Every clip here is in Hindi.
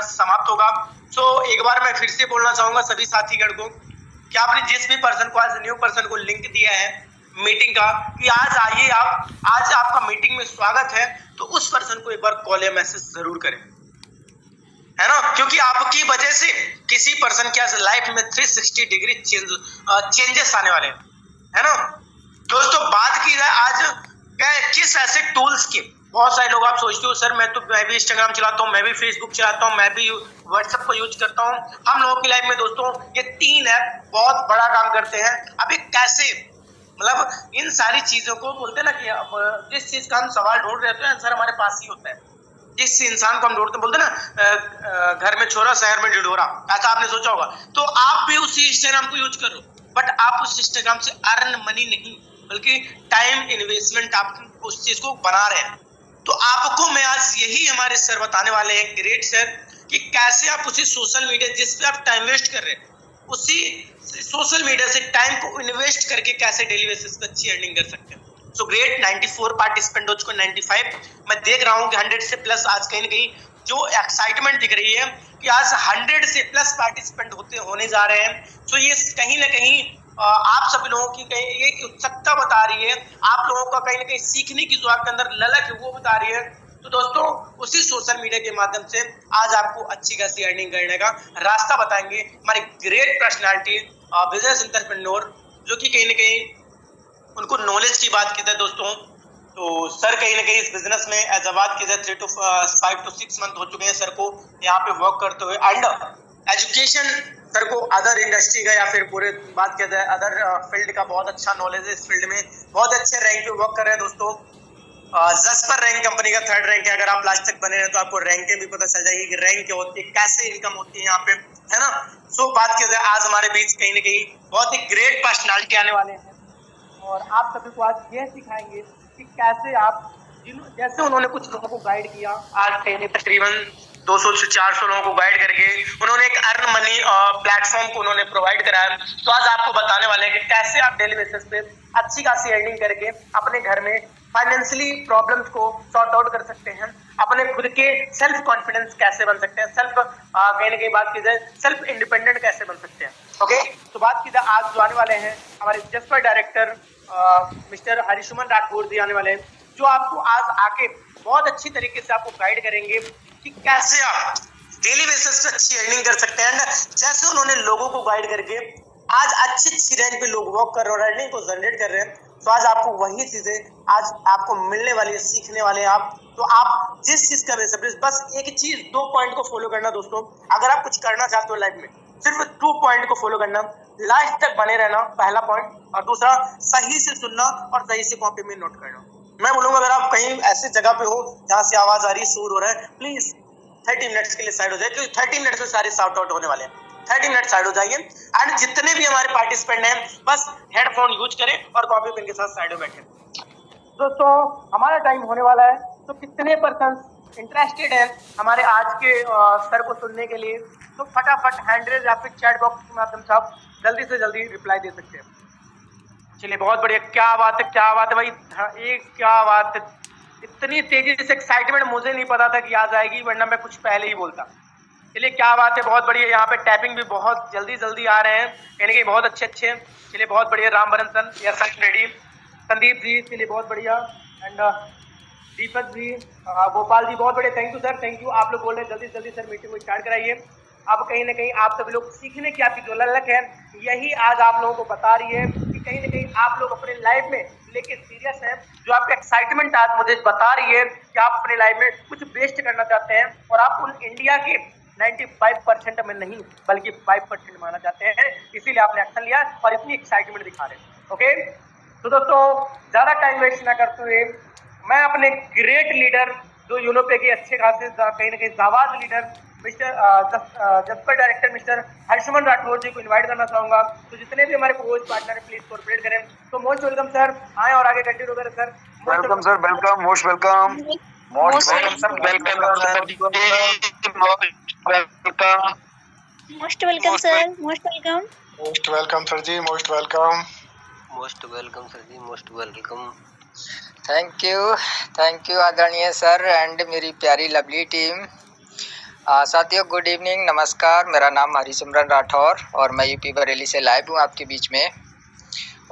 समाप्त होगा। सो एक बार मैं फिर से बोलना चाहूंगा सभी साथीगण को कि आपने जिस भी पर्सन को, आज न्यू पर्सन को लिंक दिया है मीटिंग का कि आज आइए आप, आज आपका मीटिंग में स्वागत है, तो उस पर्सन को एक बार कॉल या मैसेज जरूर करें, है ना, क्योंकि आपकी वजह से किसी पर्सन के लाइफ में 360 डिग्री चेंजेस आने वाले हैं, है ना। दोस्तों बात की जाए आज किस ऐसे टूल्स की, बहुत सारे लोग आप सोचते हो सर मैं भी इंस्टाग्राम चलाता हूँ, मैं भी फेसबुक चलाता हूँ, मैं भी व्हाट्सएप को यूज करता हूँ। हम लोगों की लाइफ में दोस्तों ये 3 ऐप बहुत बड़ा काम करते हैं। अभी कैसे, मतलब इन सारी चीजों को बोलते हैं ना कि जिस चीज का हम सवाल ढूंढ रहे होते हैं आंसर हमारे पास ही होता है। जिस इंसान को हम ढूंढते बोलते ना घर में छोरा शहर में ढिढोरा, ऐसा आपने सोचा होगा। तो आप भी उसी इंस्टाग्राम को यूज करो, बट आप उस इंस्टाग्राम से अर्न मनी नहीं बल्कि टाइम इन्वेस्टमेंट आप उस चीज को बना रहे हैं। तो आपको मैं आज यही हमारे सर बताने वाले हैं, ग्रेट सर, कि कैसे आप उसी सोशल मीडिया जिस पे आप टाइम वेस्ट कर रहे हैं उसी सोशल मीडिया से टाइम को इन्वेस्ट करके कैसे डेली बेसिस पे अच्छी अर्निंग कर सकते हैं। सो ग्रेट, 94 पार्टिसिपेंट हो चुके, 95 मैं देख रहा हूँ कि 100 से प्लस आज कहीं ना कहीं जो एक्साइटमेंट दिख रही है कि आज 100 से प्लस पार्टिसिपेंट होने जा रहे हैं। सो ये कहीं ना कहीं आप सभी लोगों की कहीं एक उत्सुकता बता रही है, आप लोगों का कहीं ना कहीं सीखने की जो आपके अंदर ललक है वो बता रही है। तो दोस्तों उसी सोशल मीडिया के माध्यम से आज आपको अच्छी खासी अर्निंग करने का रास्ता बताएंगे हमारे ग्रेट पर्सनालिटी, बिजनेस एंटरप्रेन्योर, जो कि कहीं ना कहीं उनको नॉलेज की बात की जाए दोस्तों, तो सर कहीं ना कहीं इस बिजनेस में एज बात की जाए 3 to 5 to 6 मंथ हो चुके हैं सर को यहाँ पे वर्क करते हुए। एंड एजुकेशन सर को अदर इंडस्ट्री का या फिर पूरे बात किया जाए अदर फील्ड का बहुत अच्छा नॉलेज है, इस फील्ड में बहुत अच्छे रैंक पे वर्क कर रहे हैं दोस्तों। जस्पर रैंक कंपनी का 3rd रैंक है। अगर आप लास्ट तक बने हैं तो आपको रैंक भी पता चल जाएगी कि रैंक क्या होती है, कैसे इनकम होती है यहाँ पे, है ना। सो बात किया जाए आज हमारे बीच कहीं ना कहीं बहुत ही ग्रेट पर्सनालिटी आने वाले हैं और आप सभी को आज ये सिखाएंगे कि कैसे आप जैसे उन्होंने कुछ लोगों को गाइड किया, आज कहीं तकरीबन 200 से 400 लोगों को गाइड करके उन्होंने एक अर्न मनी प्लेटफॉर्म को उन्होंने प्रोवाइड कराया। तो आज आपको बताने वाले हैं कि कैसे आप डेली बेसिस पे अच्छी खासी अर्निंग करके अपने घर में फाइनेंशियली प्रॉब्लम्स को सॉर्ट आउट कर सकते हैं, अपने खुद के सेल्फ कॉन्फिडेंस कैसे बन सकते हैं, सेल्फ कहीं ना कहीं बात की जाए सेल्फ इंडिपेंडेंट कैसे बन सकते हैं। ओके, तो बात की जाए आज जो आने वाले हैं हमारे जस्पर डायरेक्टर मिस्टर हरिशुमन राठौर जी आने वाले हैं, जो आपको आज आके बहुत अच्छी तरीके से आपको गाइड करेंगे कि कैसे आप डेली बेसिस पे अच्छी अर्निंग कर सकते हैं। जैसे उन्होंने लोगों को गाइड करके आज अच्छी रैंक पे लोग वर्क कर रहे हैं और अर्निंग को जनरेट कर रहे हैं, तो आज आपको वही चीजें आज आपको मिलने वाली है, सीखने वाले हैं आप। तो आप जिस चीज का बस एक चीज 2 पॉइंट को फॉलो करना दोस्तों। अगर आप कुछ करना चाहते हो लाइफ में सिर्फ 2 पॉइंट को फॉलो करना, लास्ट तक बने रहना, पहला पॉइंट, और दूसरा सही से सुनना और सही से कॉपी में नोट करना। मैं बोलूंगा अगर आप कहीं ऐसी जगह पे हो जहां से आवाज आ रही है, शोर हो रहा है, प्लीज 30 मिनट्स के लिए साइड हो जाए, क्योंकि 30 मिनट्स में सारे साउट आउट होने वाले हैं। 30 मिनट साइड हो जाइए एंड जितने भी हमारे पार्टिसिपेंट हैं बस हेडफोन यूज करें और कॉपी पेन के साथ साइड में बैठे। दोस्तों हमारा टाइम होने वाला है, तो कितने पर्सन इंटरेस्टेड हैं हमारे आज के सर को सुनने के लिए, तो फटाफट हैंड रेज या फिर चैट बॉक्स के माध्यम से आप जल्दी से जल्दी रिप्लाई दे सकते हैं। चलिए बहुत बढ़िया, क्या बात है, क्या बात है भाई, एक क्या बात है, इतनी तेजी से एक्साइटमेंट मुझे नहीं पता था कि आ जाएगी, वरना मैं कुछ पहले ही बोलता। चलिए क्या बात है, बहुत बढ़िया, यहाँ पे टैपिंग भी बहुत जल्दी जल्दी आ रहे हैं, यानी कि बहुत अच्छे अच्छे। चलिए बहुत बढ़िया, रामबरन सन यस रेडी, संदीप जी चलिए बहुत बढ़िया, एंड दीपक जी, गोपाल जी बहुत बढ़िया, thank you sir, thank you. आप लोग बोल रहे हैं जल्दी जल्दी सर मीटिंग को स्टार्ट कराइए। अब कहीं ना कहीं आप सभी लोग सीखने की आपकी जो ललक है यही आज आप लोगों को बता रही है कि कहीं ना कहीं आप लोग अपने लाइफ में लेके सीरियस हैं। जो आपका एक्साइटमेंट आज मुझे बता रही है कि आप अपने लाइफ में कुछ बेस्ट करना चाहते हैं और आप उन इंडिया के 95% में नहीं बल्कि 5% माना चाहते हैं, इसीलिए आपने एक्शन लिया और इतनी एक्साइटमेंट दिखा रहे हैं। ओके, तो दोस्तों ज्यादा टाइम वेस्ट ना करते हुए मैं अपने ग्रेट लीडर जो यूरोपे के अच्छे खासे कहीं ना कहीं जाबाज leader mister Jasper director mister Harshman Rathore ji को इनवाइट करना चाहूंगा। तो जितने भी हमारे कोच पार्टनर प्लीज कोऑपरेट करें। तो मोस्ट वेलकम सर, आए और आगे कंटिन्यू करें sir. Welcome sir, welcome, most welcome, most welcome sir, welcome sir, most welcome sir, most welcome, most welcome sir ji, most welcome, most welcome sir ji, most welcome. Thank you आदरणीय सर एंड मेरी प्यारी लवली टीम। साथियों गुड इवनिंग, नमस्कार। मेरा नाम हरिसिमरन राठौर और मैं यूपी बरेली से लाइव हूँ आपके बीच में।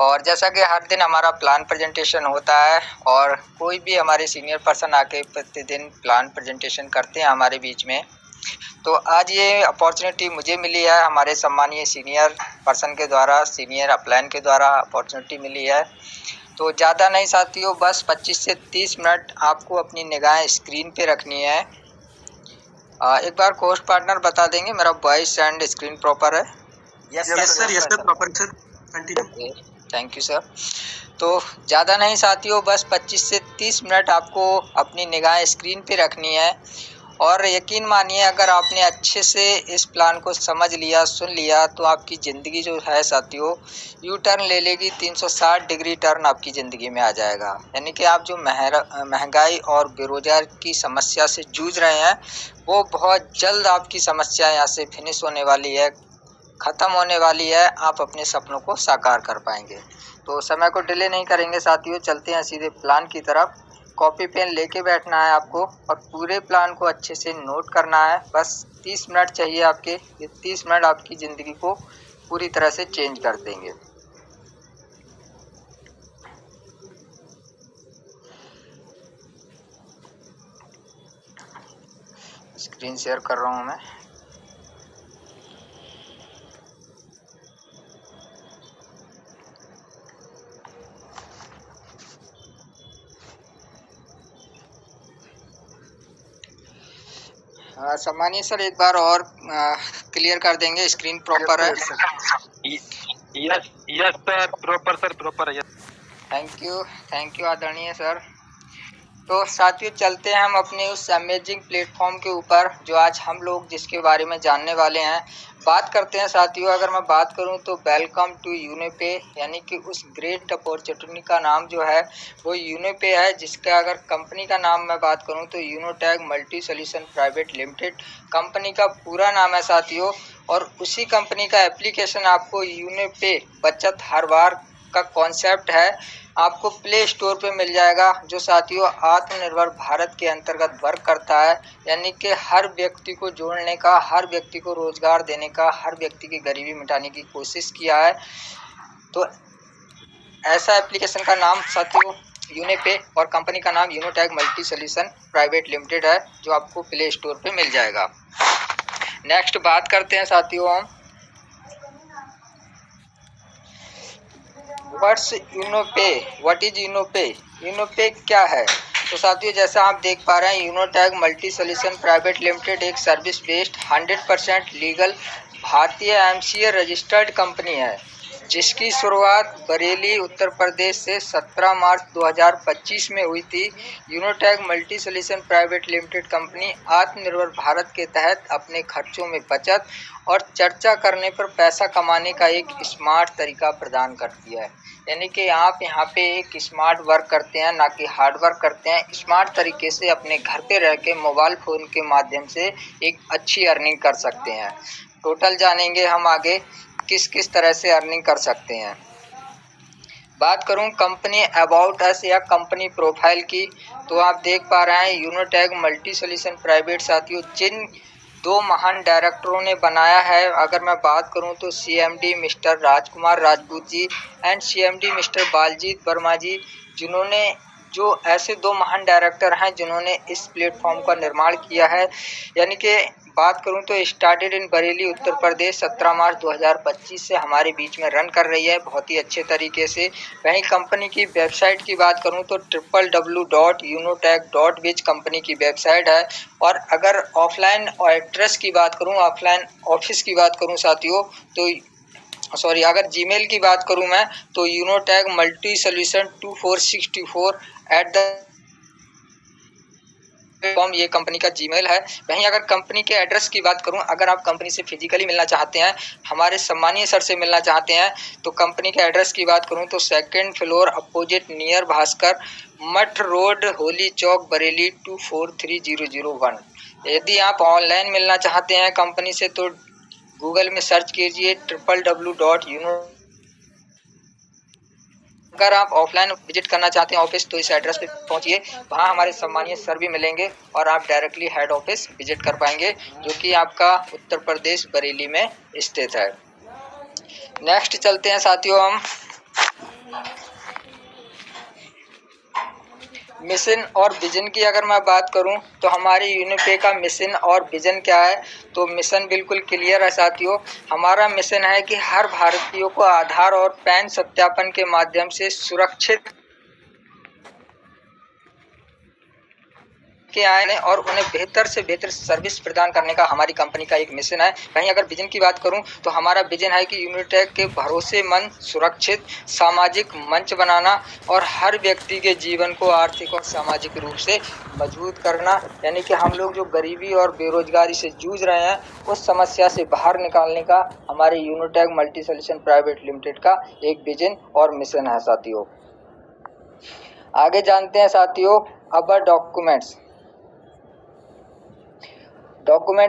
और जैसा कि हर दिन हमारा प्लान प्रेजेंटेशन होता है और कोई भी हमारे सीनियर पर्सन आके प्रतिदिन प्लान प्रेजेंटेशन करते हैं हमारे बीच में, तो आज ये अपॉर्चुनिटी मुझे मिली है हमारे सम्मानीय सीनियर पर्सन के द्वारा, सीनियर अपलाइन के द्वारा अपॉर्चुनिटी मिली है। तो ज़्यादा नहीं साथियों, बस 25 से 30 मिनट आपको अपनी निगाहें स्क्रीन पे रखनी है। एक बार कोस्ट पार्टनर बता देंगे मेरा वॉइस एंड स्क्रीन प्रॉपर है? Yes sir proper sir, continue. Thank you sir. तो ज़्यादा नहीं साथियों, बस 25 से 30 मिनट आपको अपनी निगाह स्क्रीन पे रखनी है। और यकीन मानिए, अगर आपने अच्छे से इस प्लान को समझ लिया, सुन लिया, तो आपकी ज़िंदगी जो है साथियों यू टर्न ले लेगी। 360 डिग्री टर्न आपकी ज़िंदगी में आ जाएगा। यानी कि आप जो महंगाई और बेरोजगार की समस्या से जूझ रहे हैं, वो बहुत जल्द आपकी समस्या यहाँ से फिनिश होने वाली है, ख़त्म होने वाली है। आप अपने सपनों को साकार कर पाएंगे। तो समय को डिले नहीं करेंगे साथियों, चलते हैं सीधे प्लान की तरफ। कॉपी पेन लेके बैठना है आपको और पूरे प्लान को अच्छे से नोट करना है। बस 30 मिनट चाहिए आपके। ये 30 मिनट आपकी ज़िंदगी को पूरी तरह से चेंज कर देंगे। स्क्रीन शेयर कर रहा हूँ मैं। सम्मानीय सर, एक बार और क्लियर कर देंगे, स्क्रीन प्रॉपर है? यस सर, प्रॉपर है। थैंक यू आदरणीय सर। तो साथियों चलते हैं हम अपने उस अमेजिंग प्लेटफॉर्म के ऊपर जो आज हम लोग जिसके बारे में जानने वाले हैं। बात करते हैं साथियों, अगर मैं बात करूं तो वेलकम टू यूनिपे, यानी कि उस ग्रेट अपॉर्चुनिटी का नाम जो है वो यूनिपे है। जिसका अगर कंपनी का नाम मैं बात करूं तो Unotag multi solution private limited company का पूरा नाम है साथियों। और उसी कंपनी का एप्लीकेशन आपको यूनिपे बचत हर बार का कॉन्सेप्ट है, आपको प्ले स्टोर पे मिल जाएगा, जो साथियों आत्मनिर्भर भारत के अंतर्गत वर्क करता है। यानी कि हर व्यक्ति को जोड़ने का, हर व्यक्ति को रोजगार देने का, हर व्यक्ति की गरीबी मिटाने की कोशिश किया है। तो ऐसा एप्लीकेशन का नाम साथियों यूनिपे और कंपनी का नाम यूनोटैग मल्टी सोल्यूशन प्राइवेट लिमिटेड है, जो आपको प्ले स्टोर पे मिल जाएगा। नेक्स्ट बात करते हैं साथियों हम व्हाट्स यूनोपे, व्हाट इज यूनोपे, यूनोपे क्या है? तो साथियों जैसा आप देख पा रहे हैं, यूनोटैग मल्टी सोल्यूशन प्राइवेट लिमिटेड एक सर्विस बेस्ड 100% लीगल भारतीय एमसीए रजिस्टर्ड कंपनी है, जिसकी शुरुआत बरेली उत्तर प्रदेश से 17 मार्च 2025 में हुई थी। Unotag multi solution private limited company आत्मनिर्भर भारत के तहत अपने खर्चों में बचत और चर्चा करने पर पैसा कमाने का एक स्मार्ट तरीका प्रदान करती है। यानी कि आप यहाँ पे एक स्मार्ट वर्क करते हैं, ना कि हार्ड वर्क करते हैं। स्मार्ट तरीके से अपने घर पे रह के मोबाइल फ़ोन के माध्यम से एक अच्छी अर्निंग कर सकते हैं। टोटल जानेंगे हम आगे किस किस तरह से अर्निंग कर सकते हैं। बात करूं कंपनी अबाउट अस या कंपनी प्रोफाइल की, तो आप देख पा रहे हैं यूनोटैग मल्टी सोल्यूशन प्राइवेट साथियों जिन दो महान डायरेक्टरों ने बनाया है। अगर मैं बात करूं तो CMD mister Rajkumar Rajput ji and CMD mister Baljeet Verma ji, जिन्होंने जो ऐसे दो महान डायरेक्टर हैं जिन्होंने इस प्लेटफॉर्म का निर्माण किया है। यानी कि बात करूं तो स्टार्टेड इन बरेली उत्तर प्रदेश 17 मार्च 2025 से हमारे बीच में रन कर रही है बहुत ही अच्छे तरीके से। वहीं कंपनी की वेबसाइट की बात करूं तो www.unotech.biz कंपनी की वेबसाइट है। और अगर ऑफलाइन एड्रेस की बात करूं, ऑफलाइन ऑफिस की बात करूं साथियों, तो अगर जीमेल की बात करूं मैं तो यूनोटैग मल्टी सोल्यूशन 2464@com ये कंपनी का जीमेल है। वहीं अगर कंपनी के एड्रेस की बात करूं, अगर आप कंपनी से फिजिकली मिलना चाहते हैं, हमारे सम्मानीय सर से मिलना चाहते हैं, तो कंपनी के एड्रेस की बात करूं तो 2nd floor opposite near Bhaskar मठ रोड होली चौक बरेली 243001। यदि आप ऑनलाइन मिलना चाहते हैं कंपनी से तो गूगल में सर्च कीजिए www.uno अगर आप ऑफलाइन विजिट करना चाहते हैं ऑफिस तो इस एड्रेस पे पहुंचिए, वहां हमारे सम्मानीय सर भी मिलेंगे और आप डायरेक्टली हेड ऑफिस विजिट कर पाएंगे, जो कि आपका उत्तर प्रदेश बरेली में स्थित है। नेक्स्ट चलते हैं साथियों हम मिशन और विजन की। अगर मैं बात करूं तो हमारे यूनिपे का मिशन और विजन क्या है, तो मिशन बिल्कुल क्लियर है साथियों। हमारा मिशन है कि हर भारतीय को आधार और पैन सत्यापन के माध्यम से सुरक्षित के आए और उन्हें बेहतर से बेहतर सर्विस प्रदान करने का हमारी कंपनी का एक मिशन है। वहीं अगर विजन की बात करूं तो हमारा विजन है कि यूनिटेक के भरोसेमंद, सुरक्षित, सामाजिक मंच बनाना और हर व्यक्ति के जीवन को आर्थिक और सामाजिक रूप से मजबूत करना, यानी कि हम लोग जो गरीबी और बेरोजगारी से जूझ रहे हैं उस समस्या से बाहर निकालने का हमारे Unitech multi solution private limited का एक विजन और मिशन है साथियों। आगे जानते हैं साथियों अबर डॉक्यूमेंट्स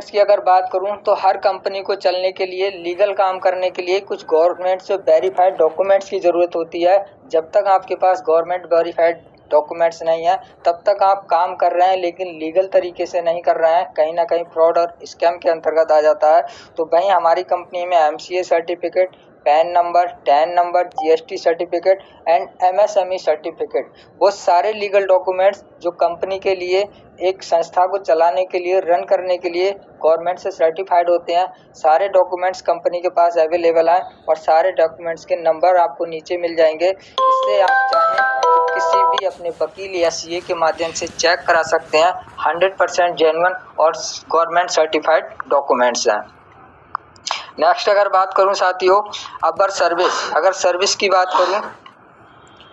की अगर बात करूं तो हर कंपनी को चलने के लिए, लीगल काम करने के लिए कुछ गवर्नमेंट से वेरीफाइड डॉक्यूमेंट्स की ज़रूरत होती है। जब तक आपके पास गवर्नमेंट वेरीफाइड डॉक्यूमेंट्स नहीं है तब तक आप काम कर रहे हैं, लेकिन लीगल तरीके से नहीं कर रहे हैं, कहीं ना कहीं फ्रॉड और स्कैम के अंतर्गत आ जाता है। तो वहीं हमारी कंपनी में MCA certificate, pan number, tan number, GST certificate and MSME certificate, वो सारे लीगल डॉक्यूमेंट्स जो कंपनी के लिए, एक संस्था को चलाने के लिए, रन करने के लिए गवर्नमेंट से सर्टिफाइड होते हैं, सारे डॉक्यूमेंट्स कंपनी के पास अवेलेबल हैं और सारे डॉक्यूमेंट्स के नंबर आपको नीचे मिल जाएंगे। इससे आप चाहें तो किसी भी अपने वकील या CA के माध्यम से चेक करा सकते हैं। 100% जेन्युइन और गवर्नमेंट सर्टिफाइड डॉक्यूमेंट्स हैं। नेक्स्ट अगर बात करूं साथियों अबर सर्विस, अगर सर्विस की बात करूं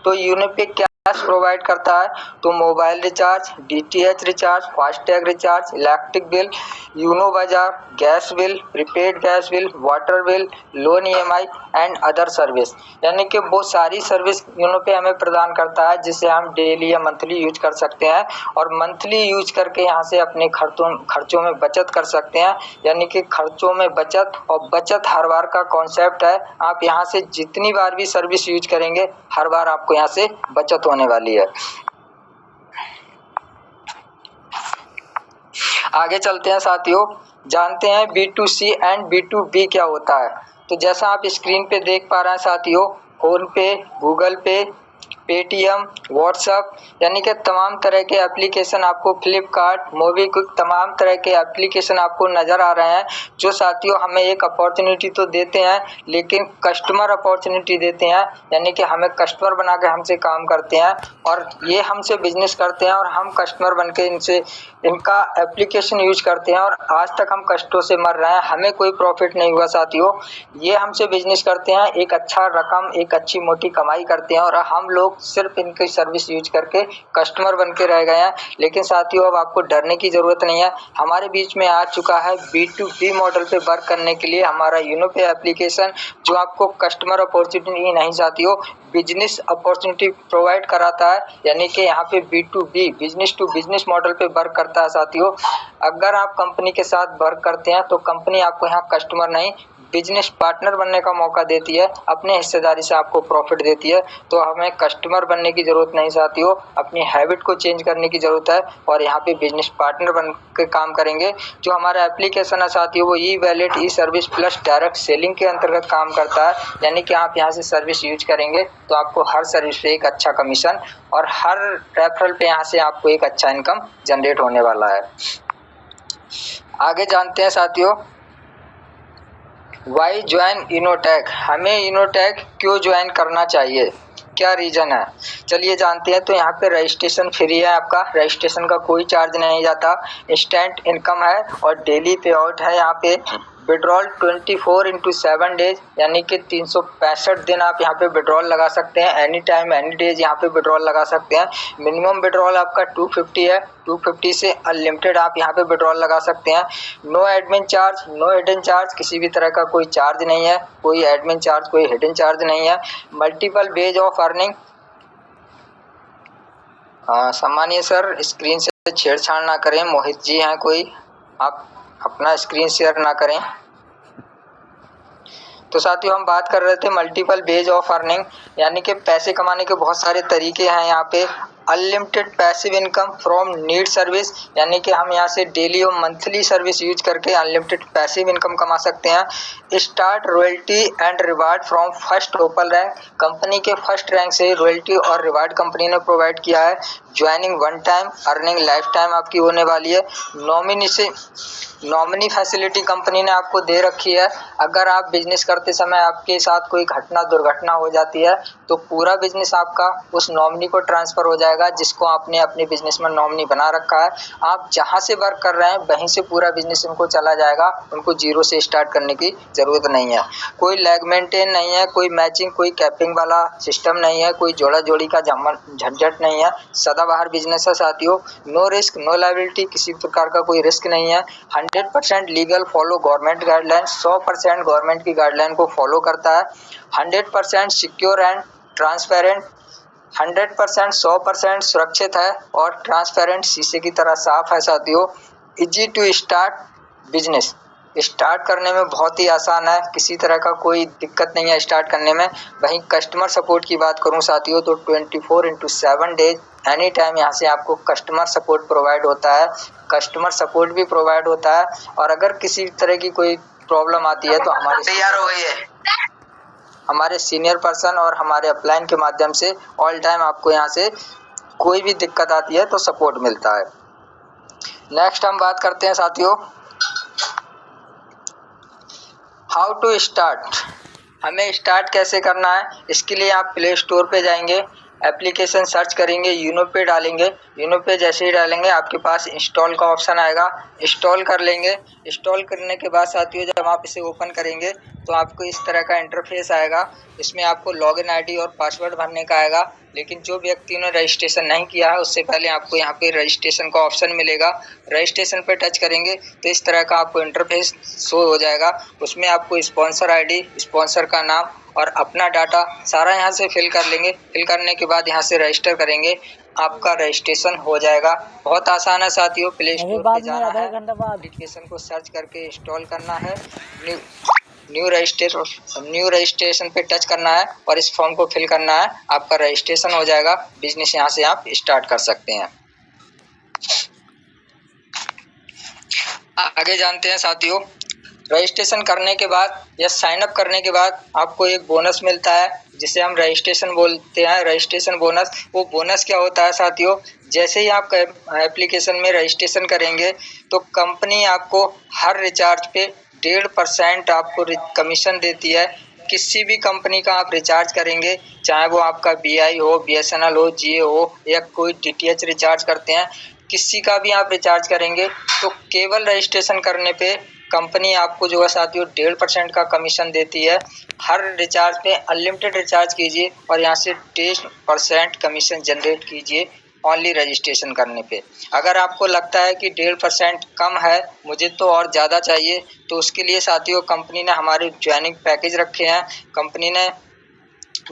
तो यूनिपे क्या प्रोवाइड करता है, तो mobile recharge, DTH recharge, FASTag recharge, electric bill, Uno Bazaar, gas bill, prepaid gas bill, water bill, loan EMI and other service, यानी कि वो सारी सर्विस यूनिपे हमें प्रदान करता है जिसे हम डेली या मंथली यूज कर सकते हैं और मंथली यूज करके यहाँ से अपने खर्चों में बचत कर सकते हैं। यानी कि खर्चों में बचत, और बचत हर बार का कॉन्सेप्ट है। आप यहाँ से जितनी बार भी सर्विस यूज करेंगे हर बार आपको यहाँ से बचत होने वाली है। आगे चलते हैं साथियों, जानते हैं B2C एंड B2B क्या होता है। तो जैसा आप स्क्रीन पे देख पा रहे हैं साथियों, फोन पे, गूगल पे, पेटीएम, व्हाट्सएप, यानी कि तमाम तरह के एप्लीकेशन आपको, फ्लिपकार्ट, मोबीक्विक, तमाम तरह के एप्लीकेशन आपको नज़र आ रहे हैं जो साथियों हमें एक अपॉर्चुनिटी तो देते हैं लेकिन कस्टमर अपॉर्चुनिटी देते हैं, यानी कि हमें कस्टमर बना के हमसे काम करते हैं और ये हमसे बिजनेस करते हैं और हम कस्टमर बन के इनका एप्लीकेशन यूज करते हैं और आज तक हम कष्टों से मर रहे हैं, हमें कोई प्रॉफिट नहीं हुआ साथियों। ये हमसे बिजनेस करते हैं, एक अच्छा रकम, एक अच्छी मोटी कमाई करते हैं और हम लोग सिर्फ इनकी सर्विस यूज करके कस्टमर बन के रह गए हैं। लेकिन साथियों अब आपको डरने की ज़रूरत नहीं है, हमारे बीच में आ चुका है B2B मॉडल पे वर्क करने के लिए हमारा यूनिपे एप्लीकेशन, जो आपको कस्टमर अपॉर्चुनिटी नहीं साथियों, बिजनेस अपॉर्चुनिटी प्रोवाइड कराता है। यानी कि यहाँ पे B2B, business to business model पे वर्क करता है साथियों। अगर आप कंपनी के साथ वर्क करते हैं तो कंपनी आपको यहाँ कस्टमर नहीं, बिजनेस पार्टनर बनने का मौका देती है, अपने हिस्सेदारी से आपको प्रॉफिट देती है। तो हमें कस्टमर बनने की ज़रूरत नहीं साथियों, अपनी हैबिट को चेंज करने की ज़रूरत है और यहाँ पे बिजनेस पार्टनर बन के काम करेंगे। जो हमारा एप्लीकेशन है साथियों वो ई-वैलेट, ई-सर्विस प्लस डायरेक्ट सेलिंग के अंतर्गत काम करता है। यानी कि आप यहाँ से सर्विस यूज करेंगे तो आपको हर सर्विस पे एक अच्छा कमीशन और हर रेफरल पे यहाँ से आपको एक अच्छा इनकम जनरेट होने वाला है। आगे जानते हैं साथियों वाई ज्वाइन इनोटेक, हमें इनोटेक क्यों ज्वाइन करना चाहिए, क्या रीज़न है, चलिए जानते हैं। तो यहाँ पे रजिस्ट्रेशन फ्री है, आपका रजिस्ट्रेशन का कोई चार्ज नहीं जाता, इंस्टेंट इनकम है और डेली पे आउट है। यहाँ पे विड्रॉल 24/7 डेज, यानी कि 365 दिन आप यहाँ पे विड्रॉल लगा सकते हैं, एनी टाइम एनी डेज यहाँ पे विड्रॉल लगा सकते हैं। मिनिमम विड्रॉल आपका 250 है, 250 से अनलिमिटेड आप यहाँ पे विड्रॉल लगा सकते हैं। No admin charge, no hidden charge, किसी भी तरह का कोई चार्ज नहीं है, कोई एडमिन चार्ज, कोई हिडन चार्ज नहीं है। मल्टीपल वेज ऑफ अर्निंग, सम्मानीय सर स्क्रीन से छेड़छाड़ ना करें, मोहित जी हैं कोई, आप अपना स्क्रीन शेयर ना करें। तो साथियों हम बात कर रहे थे मल्टीपल वेज ऑफ अर्निंग, यानी कि पैसे कमाने के बहुत सारे तरीके हैं यहाँ पे। Unlimited passive income from need service, यानी कि हम यहाँ से डेली और मंथली सर्विस यूज करके अनलिमिटेड पैसिव इनकम कमा सकते हैं। Start royalty and reward from first open rank, company के फर्स्ट रैंक से रॉयल्टी और रिवार्ड कंपनी ने प्रोवाइड किया है। Joining one time, earning life time आपकी होने वाली है। नॉमिनी फैसिलिटी कंपनी ने आपको दे रखी है। अगर आप बिजनेस करते समय आपके साथ कोई दुर्घटना हो जाती है तो पूरा बिजनेस आपका उस नॉमिनी को ट्रांसफर हो जाएगा, जिसको आपने अपने बिजनेस में नॉमिनी बना रखा है। आप जहां से वर्क कर रहे हैं वहीं से पूरा बिजनेस उनको चला जाएगा, उनको जीरो से स्टार्ट करने की जरूरत नहीं है। कोई लैग मेंटेन नहीं है, कोई मैचिंग, कोई कैपिंग वाला सिस्टम नहीं है, कोई जोड़ा जोड़ी का झंझट नहीं है। सदाबहार बिजनेस है साथियों। नो रिस्क नो लायबिलिटी, किसी प्रकार का कोई रिस्क नहीं है। 100% legal, follow government guideline, 100% government की गाइडलाइन को फॉलो करता है। 100% सिक्योर एंड ट्रांसपेरेंट, 100% 100% सुरक्षित है और ट्रांसपेरेंट, शीशे की तरह साफ है साथियों। Easy to start business, start करने में बहुत ही आसान है, किसी तरह का कोई दिक्कत नहीं है स्टार्ट करने में। वहीं कस्टमर सपोर्ट की बात करूं साथियों तो 24/7 डेज एनी टाइम यहाँ से आपको कस्टमर सपोर्ट प्रोवाइड होता है। कस्टमर सपोर्ट भी प्रोवाइड होता है और अगर किसी तरह की कोई प्रॉब्लम आती है तो हमारे सीनियर पर्सन और हमारे अपलाइन के माध्यम से ऑल टाइम आपको यहाँ से कोई भी दिक्कत आती है तो सपोर्ट मिलता है। नेक्स्ट हम बात करते हैं साथियों हाउ टू स्टार्ट, हमें स्टार्ट कैसे करना है। इसके लिए आप प्ले स्टोर पे जाएंगे, एप्लीकेशन सर्च करेंगे, यूनो पे डालेंगे। यूनो पे जैसे ही डालेंगे आपके पास इंस्टॉल का ऑप्शन आएगा, इंस्टॉल कर लेंगे। इंस्टॉल करने के बाद साथियों जब आप इसे ओपन करेंगे तो आपको इस तरह का इंटरफेस आएगा। इसमें आपको लॉगिन आईडी और पासवर्ड भरने का आएगा, लेकिन जो व्यक्ति ने रजिस्ट्रेशन नहीं किया है उससे पहले आपको यहाँ पे रजिस्ट्रेशन का ऑप्शन मिलेगा। रजिस्ट्रेशन पे टच करेंगे तो इस तरह का आपको इंटरफेस शो हो जाएगा। उसमें आपको स्पॉन्सर आईडी, स्पॉन्सर का नाम और अपना डाटा सारा यहाँ से फिल कर लेंगे। फिल करने के बाद यहाँ से रजिस्टर करेंगे, आपका रजिस्ट्रेशन हो जाएगा। बहुत आसान है साथियों। प्ले स्टोर पे जाना है, एप्लीकेशन को सर्च करके इंस्टॉल करना है, न्यू रजिस्ट्रेशन पे टच करना है और इस फॉर्म को फिल करना है। आपका रजिस्ट्रेशन हो जाएगा, बिजनेस यहाँ से आप स्टार्ट कर सकते हैं। आगे जानते हैं साथियों, रजिस्ट्रेशन करने के बाद या साइन अप करने के बाद आपको एक बोनस मिलता है जिसे हम रजिस्ट्रेशन बोलते हैं, रजिस्ट्रेशन बोनस। वो बोनस क्या होता है साथियों, जैसे ही आप एप्लीकेशन में रजिस्ट्रेशन करेंगे तो कंपनी आपको हर रिचार्ज पे 1.5% आपको कमीशन देती है। किसी भी कंपनी का आप रिचार्ज करेंगे, चाहे वो आपका BI हो, BSNL हो, जियो हो या कोई DTH रिचार्ज करते हैं, किसी का भी आप रिचार्ज करेंगे तो केवल रजिस्ट्रेशन करने पे कंपनी आपको जो है साथियों 1.5% का कमीशन देती है। हर रिचार्ज पे अनलिमिटेड रिचार्ज कीजिए और यहाँ से 1.5% कमीशन जनरेट कीजिए ओनली रजिस्ट्रेशन करने पे। अगर आपको लगता है कि 1.5% कम है, मुझे तो और ज़्यादा चाहिए, तो उसके लिए साथियों कंपनी ने हमारे ज्वाइनिंग पैकेज रखे हैं। कंपनी ने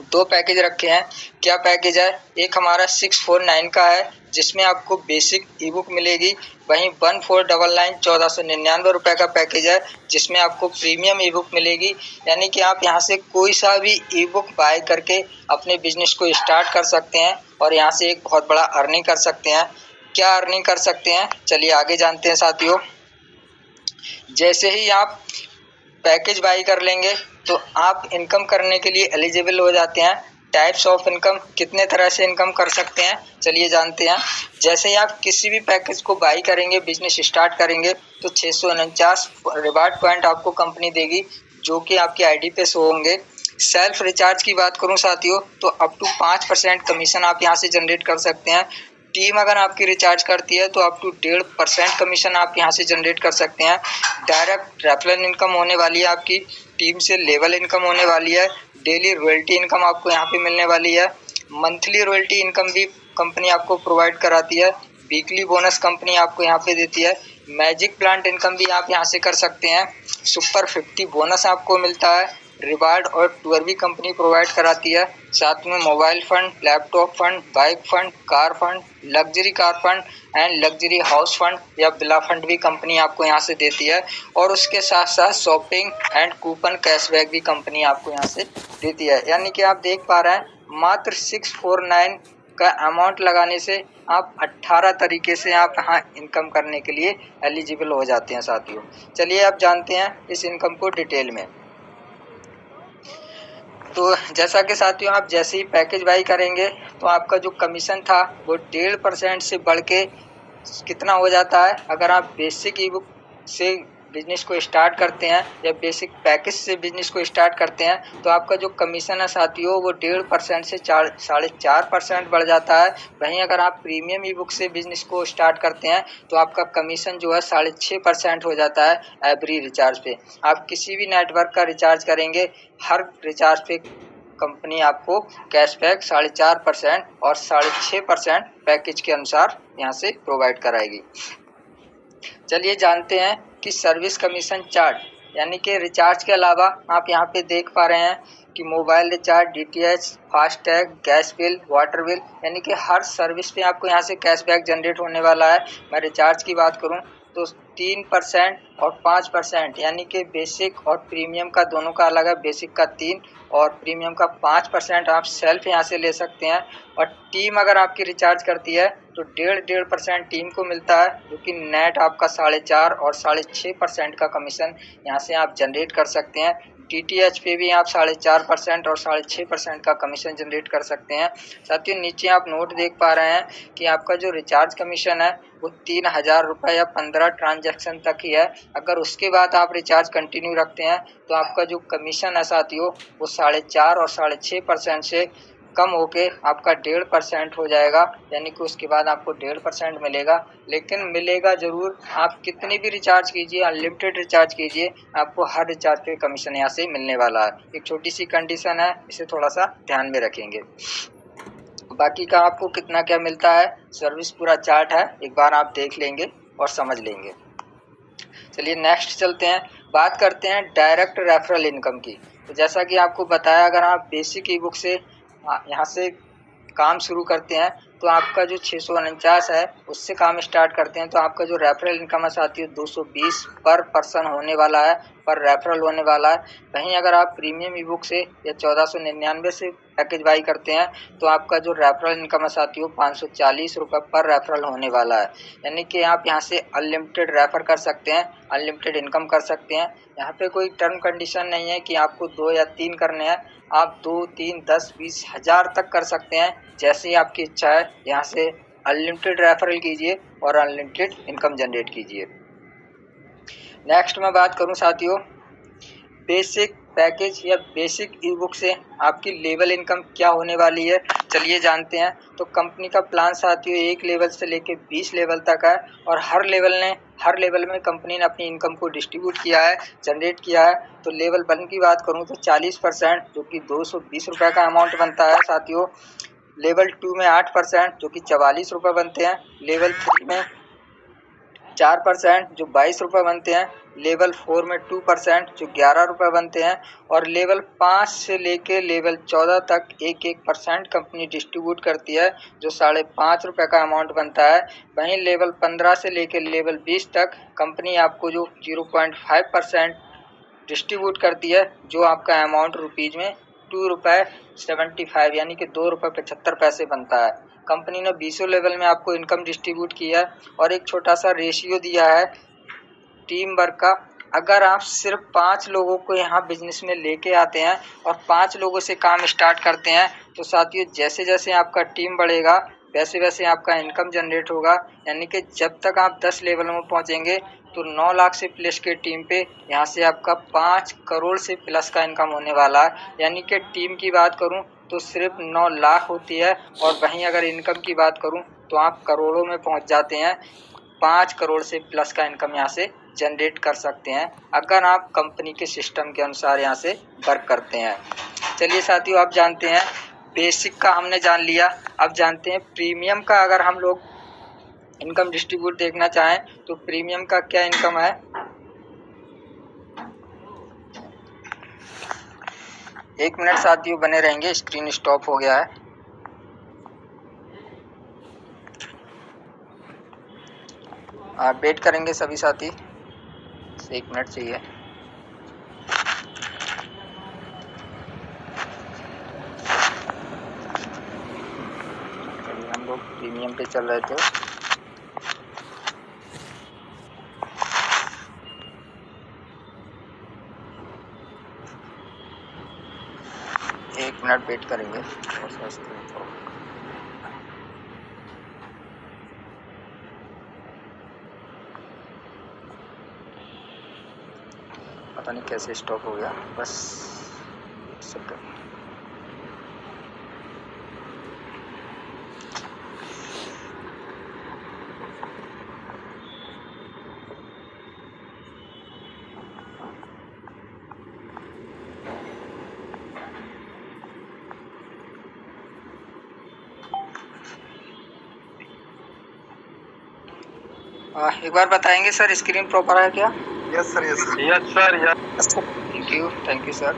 2 पैकेज रखे हैं। क्या पैकेज है, एक हमारा 649 का है जिसमें आपको बेसिक ई बुक मिलेगी। वहीं 1499 1499 रुपये का पैकेज है जिसमें आपको प्रीमियम ई बुक मिलेगी। यानी कि आप यहाँ से कोई सा भी ई बुक बाय करके अपने बिजनेस को स्टार्ट कर सकते हैं और यहाँ से एक बहुत बड़ा अर्निंग कर सकते हैं। क्या अर्निंग कर सकते हैं, चलिए आगे जानते हैं साथियों। जैसे ही आप पैकेज बाई कर लेंगे तो आप इनकम करने के लिए एलिजिबल हो जाते हैं। टाइप्स ऑफ इनकम, कितने तरह से इनकम कर सकते हैं, चलिए जानते हैं। जैसे ही आप किसी भी पैकेज को बाई करेंगे, बिजनेस स्टार्ट करेंगे तो 649 रिवार्ड पॉइंट आपको कंपनी देगी जो कि आपकी आईडी पे शो होंगे। सेल्फ रिचार्ज की बात करूं साथियों तो अप टू 5% कमीशन आप यहां से जनरेट कर सकते हैं। टीम अगर आपकी रिचार्ज करती है तो अप टू 1.5% कमीशन आप यहां से जनरेट कर सकते हैं। डायरेक्ट रेफरल इनकम होने वाली है, आपकी टीम से लेवल इनकम होने वाली है। डेली रॉयल्टी इनकम आपको यहाँ पे मिलने वाली है। मंथली रॉयल्टी इनकम भी कंपनी आपको प्रोवाइड कराती है। वीकली बोनस कंपनी आपको यहाँ पे देती है। मैजिक प्लांट इनकम भी आप यहाँ से कर सकते हैं। सुपर 50 बोनस आपको मिलता है। रिवार्ड और टूर भी कंपनी प्रोवाइड कराती है। साथ में mobile fund, laptop fund, bike fund, car fund, luxury car fund and luxury house fund या विला फंड भी कंपनी आपको यहाँ से देती है। और उसके साथ साथ शॉपिंग एंड कूपन कैशबैक भी कंपनी आपको यहाँ से देती है। यानी कि आप देख पा रहे हैं मात्र 649 का अमाउंट लगाने से आप 18 तरीके से आप यहाँ इनकम करने के लिए एलिजिबल हो जाते हैं साथियों। चलिए आप जानते हैं इस इनकम को डिटेल में। तो जैसा कि साथियों आप जैसे ही पैकेज बाई करेंगे तो आपका जो कमीशन था वो 1.5% से बढ़ के कितना हो जाता है। अगर आप बेसिक ई बुक से बिजनेस को स्टार्ट करते हैं या बेसिक पैकेज से बिजनेस को स्टार्ट करते हैं तो आपका जो कमीशन है साथियों वो 1.5% से 4.5% बढ़ जाता है। वहीं अगर आप प्रीमियम ई बुक से बिजनेस को स्टार्ट करते हैं तो आपका कमीशन जो है 6.5% हो जाता है एवरी रिचार्ज पे। आप किसी भी नेटवर्क का रिचार्ज करेंगे हर रिचार्ज पे कंपनी आपको कैशबैक 4.5% और 6.5% पैकेज के अनुसार यहाँ से प्रोवाइड कराएगी। चलिए जानते हैं कि सर्विस कमीशन चार्ट यानी कि रिचार्ज के अलावा आप यहाँ पे देख पा रहे हैं कि mobile recharge, DTH, FASTag, gas bill, water bill यानी कि हर सर्विस पे आपको यहाँ से कैशबैक जनरेट होने वाला है। मैं रिचार्ज की बात करूँ तो 3% और 5% यानी कि बेसिक और प्रीमियम का दोनों का अलग है। बेसिक का 3 और प्रीमियम का 5% आप सेल्फ यहाँ से ले सकते हैं। और टीम अगर आपकी रिचार्ज करती है तो 1.5% टीम को मिलता है जो कि नेट आपका 4.5 और 6.5% का कमीशन यहाँ से आप जनरेट कर सकते हैं। DTH पे भी आप 4.5% और 6.5% का कमीशन जनरेट कर सकते हैं। साथ ही नीचे आप नोट देख पा रहे हैं कि आपका जो रिचार्ज कमीशन है वो 3,000 रुपये या 15 ट्रांजैक्शन तक ही है। अगर उसके बाद आप रिचार्ज कंटिन्यू रखते हैं तो आपका जो कमीशन है साथियों वो 4.5 और 6.5% से कम होके आपका 1.5% हो जाएगा। यानी कि उसके बाद आपको 1.5% मिलेगा, लेकिन मिलेगा ज़रूर। आप कितनी भी रिचार्ज कीजिए, अनलिमिटेड रिचार्ज कीजिए, आपको हर रिचार्ज पे कमीशन यहाँ से मिलने वाला है। एक छोटी सी कंडीशन है, इसे थोड़ा सा ध्यान में रखेंगे। बाकी का आपको कितना क्या मिलता है सर्विस पूरा चार्ट है, एक बार आप देख लेंगे और समझ लेंगे। चलिए नेक्स्ट चलते हैं, बात करते हैं डायरेक्ट रेफरल इनकम की। तो जैसा कि आपको बताया अगर आप बेसिक ई बुक से यहाँ से काम शुरू करते हैं तो आपका जो 649 है उससे काम स्टार्ट करते हैं तो आपका जो रेफरल इनकम है साथियों 220 पर पर्सन होने वाला है, पर रेफरल होने वाला है। वहीं अगर आप प्रीमियम ई बुक से या 1499 से पैकेज बाई करते हैं तो आपका जो रेफरल इनकम है साथियों 540 रुपये पर रेफरल होने वाला है। यानी कि आप यहाँ से अनलिमिटेड रेफर कर सकते हैं, अनलिमिटेड इनकम कर सकते हैं। यहाँ पे कोई टर्म कंडीशन नहीं है कि आपको 2 या 3 करने हैं, आप 2, 3, 10, 20 हज़ार तक कर सकते हैं, जैसे ही आपकी इच्छा है। यहाँ से अनलिमिटेड रेफरल कीजिए और अनलिमिटेड इनकम जनरेट कीजिए। नेक्स्ट मैं बात करूँ साथियों बेसिक पैकेज या बेसिक ई बुक से आपकी लेवल इनकम क्या होने वाली है, चलिए जानते हैं। तो कंपनी का प्लान साथियों 1 लेवल से लेकर 20 लेवल तक है और हर लेवल में कंपनी ने अपनी इनकम को डिस्ट्रीब्यूट किया है, जनरेट किया है। तो लेवल 1 की बात करूं तो 40% जो कि 220 रुपये का अमाउंट बनता है साथियों। लेवल 2 में 8% जो कि 44 रुपये बनते हैं। लेवल 3 में 4% जो 22 रुपये बनते हैं। लेवल 4 में 2% जो 11 रुपये बनते हैं। और लेवल 5 से लेके लेवल 14 तक 1% कंपनी डिस्ट्रीब्यूट करती है जो 5.5 रुपये का अमाउंट बनता है। वहीं लेवल 15 से लेके लेवल 20 तक कंपनी आपको जो 0.5% डिस्ट्रीब्यूट करती है जो आपका अमाउंट रुपीज़ में 2.75 यानी कि 2.75 रुपये बनता है। कंपनी ने 20 लेवल में आपको इनकम डिस्ट्रीब्यूट किया है और एक छोटा सा रेशियो दिया है टीम वर्क का। अगर आप सिर्फ 5 लोगों को यहाँ बिजनेस में लेके आते हैं और 5 लोगों से काम स्टार्ट करते हैं तो साथियों जैसे जैसे आपका टीम बढ़ेगा वैसे वैसे आपका इनकम जनरेट होगा। यानी कि जब तक आप 10 लेवल में पहुँचेंगे तो 9 लाख से प्लस के टीम पे यहाँ से आपका 5 करोड़ से प्लस का इनकम होने वाला है। यानी कि टीम की बात करूँ तो सिर्फ 9 लाख होती है और वहीं अगर इनकम की बात करूं तो आप करोड़ों में पहुंच जाते हैं। 5 करोड़ से प्लस का इनकम यहां से जनरेट कर सकते हैं अगर आप कंपनी के सिस्टम के अनुसार यहां से वर्क करते हैं। चलिए साथियों आप जानते हैं बेसिक का हमने जान लिया, अब जानते हैं प्रीमियम का। अगर हम लोग इनकम डिस्ट्रीब्यूट देखना चाहें तो प्रीमियम का क्या इनकम है। 1 मिनट साथियों बने रहेंगे, स्क्रीन स्टॉप हो गया है। आप वेट करेंगे सभी साथी, 1 मिनट चाहिए। चलिए, हम लोग प्रीमियम पे चल रहे थे। एक मिनट वेट करेंगे। पता नहीं कैसे स्टॉप हो गया, बस सेकंड। एक बार बताएंगे सर, स्क्रीन प्रॉपर है क्या? Yes sir, yes sir. Yes sir yes. Thank you sir.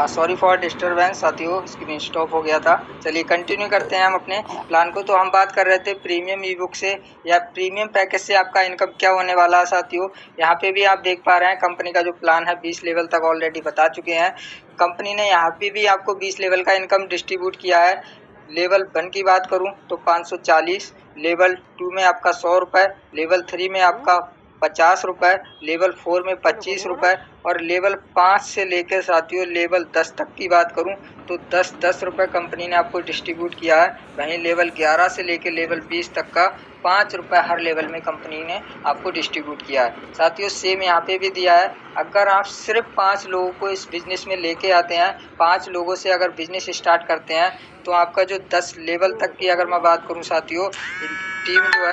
Sorry for disturbance साथियों, स्क्रीन स्टॉप हो गया था। चलिए कंटिन्यू करते हैं हम अपने प्लान को। तो हम बात कर रहे थे प्रीमियम ई बुक से या प्रीमियम पैकेज से आपका इनकम क्या होने वाला है साथियों। यहाँ पे भी आप देख पा रहे हैं कंपनी का जो प्लान है 20 लेवल तक ऑलरेडी बता चुके हैं। कंपनी ने यहाँ पे भी आपको 20 लेवल का इनकम डिस्ट्रीब्यूट किया है। लेवल 1 की बात करूँ तो 540, लेवल 2 में आपका 100 रुपये, लेवल 3 में आपका 50 रुपये, लेवल 4 में 25 रुपये और लेवल 5 से लेकर साथियों लेवल 10 तक की बात करूं तो 10-10 रुपये कंपनी ने आपको डिस्ट्रीब्यूट किया है। वहीं लेवल 11 से लेकर लेवल 20 तक का 5 रुपये हर लेवल में कंपनी ने आपको डिस्ट्रीब्यूट किया है। साथियों सेम यहाँ पे भी दिया है, अगर आप सिर्फ 5 लोगों को इस बिज़नेस में लेके आते हैं, 5 लोगों से अगर बिज़नेस स्टार्ट करते हैं तो आपका जो 10 लेवल तक की अगर मैं बात करूँ साथियों, टीम जो है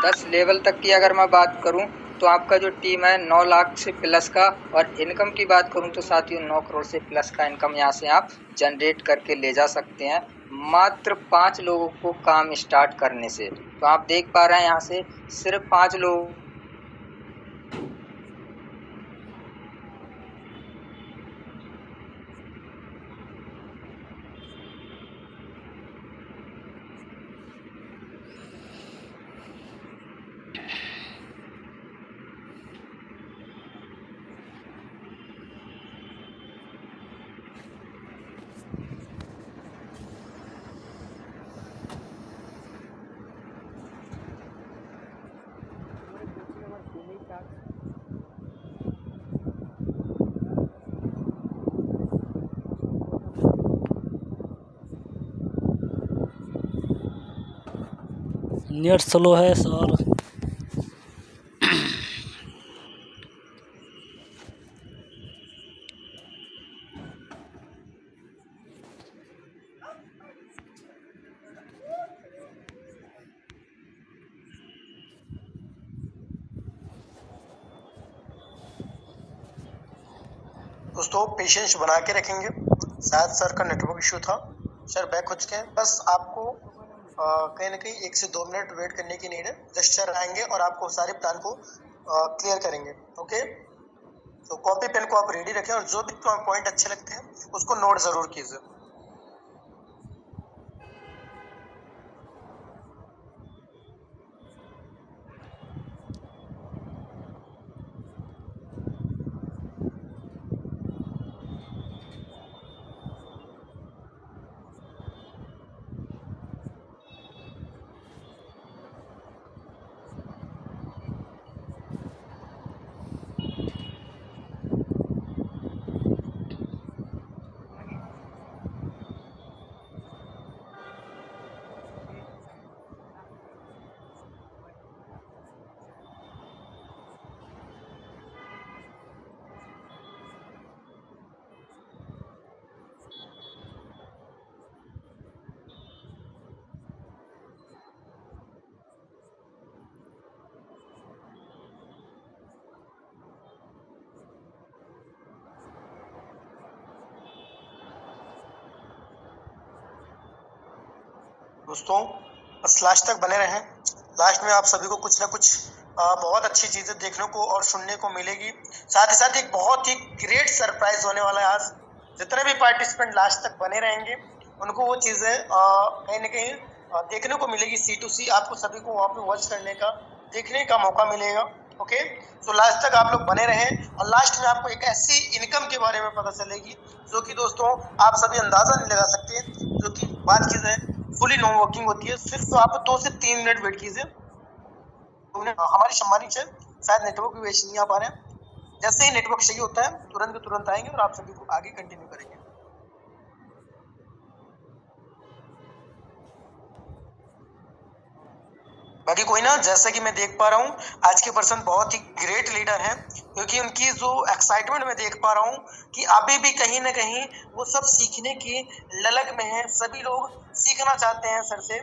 10 लेवल तक की अगर मैं बात करूं तो आपका जो टीम है 9 लाख से प्लस का, और इनकम की बात करूं तो साथियों 9 करोड़ से प्लस का इनकम यहां से आप जनरेट करके ले जा सकते हैं मात्र 5 लोगों को काम स्टार्ट करने से। तो आप देख पा रहे हैं यहां से सिर्फ 5 लोग नेट स्लो है सर। दोस्तों पेशेंस बना के रखेंगे, शायद सर का नेटवर्क इशू था, सर बैक हो चुके हैं। बस आपको कहीं ना कहीं 1 से 2 मिनट वेट करने की नीड है। जस्ट सर आएंगे और आपको सारे प्लान को क्लियर करेंगे। ओके, तो कॉपी पेन को आप रेडी रखें और जो भी पॉइंट अच्छे लगते हैं उसको नोट जरूर कीजिए। दोस्तों बस लास्ट तक बने रहें, लास्ट में आप सभी को कुछ ना कुछ बहुत अच्छी चीज़ें देखने को और सुनने को मिलेगी। साथ ही साथ एक बहुत ही ग्रेट सरप्राइज होने वाला है आज। जितने भी पार्टिसिपेंट लास्ट तक बने रहेंगे उनको वो चीज़ें कहीं ना कहीं देखने को मिलेगी। C2C आपको सभी को वहाँ पे वॉच करने का, देखने का मौका मिलेगा। ओके, तो लास्ट तक आप लोग बने रहें और लास्ट में आपको एक ऐसी इनकम के बारे में पता चलेगी जो कि दोस्तों आप सभी अंदाजा नहीं लगा सकते। जो कि बात की जाए फुली नॉन वर्किंग होती है, सिर्फ आप 2 से 3 मिनट वेट कीजिए। हमारी सम्मानित से शायद नेटवर्क भी वैसे नहीं आ पा रहे हैं। जैसे ही नेटवर्क सही होता है तुरंत के तुरंत आएंगे और आप सभी को आगे कंटिन्यू करेंगे। बाकी कोई ना, जैसा कि मैं देख पा रहा हूँ आज के पर्सन बहुत ही ग्रेट लीडर हैं, क्योंकि उनकी जो एक्साइटमेंट मैं देख पा रहा हूँ कि अभी भी कहीं ना कहीं वो सब सीखने की ललक में है। सभी लोग सीखना चाहते हैं सर से।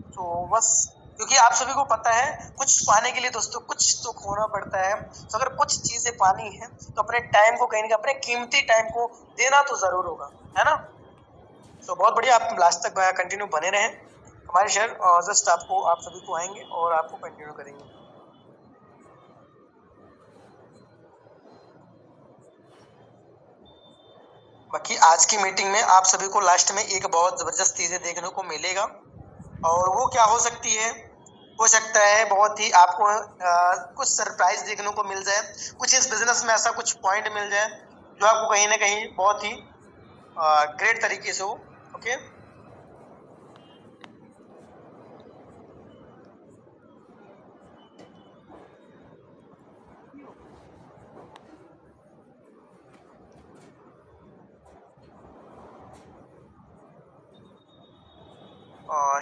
तो बस, क्योंकि आप सभी को पता है कुछ पाने के लिए दोस्तों कुछ तो खोना पड़ता है। तो अगर कुछ चीजें पानी है तो अपने टाइम को कहीं ना कहीं, अपने कीमती टाइम को देना तो जरूर होगा, है ना। तो बहुत बढ़िया, आप लास्ट तक कंटिन्यू बने रहें। हमारे शहर जस्ट आपको, आप सभी को आएंगे और आपको कंटिन्यू करेंगे। बाकी आज की मीटिंग में आप सभी को लास्ट में एक बहुत जबरदस्त चीजें देखने को मिलेगा और वो क्या हो सकती है, हो सकता है बहुत ही आपको कुछ सरप्राइज देखने को मिल जाए, कुछ इस बिजनेस में ऐसा कुछ पॉइंट मिल जाए जो आपको कहीं ना कहीं बहुत ही ग्रेट तरीके से हो। ओके,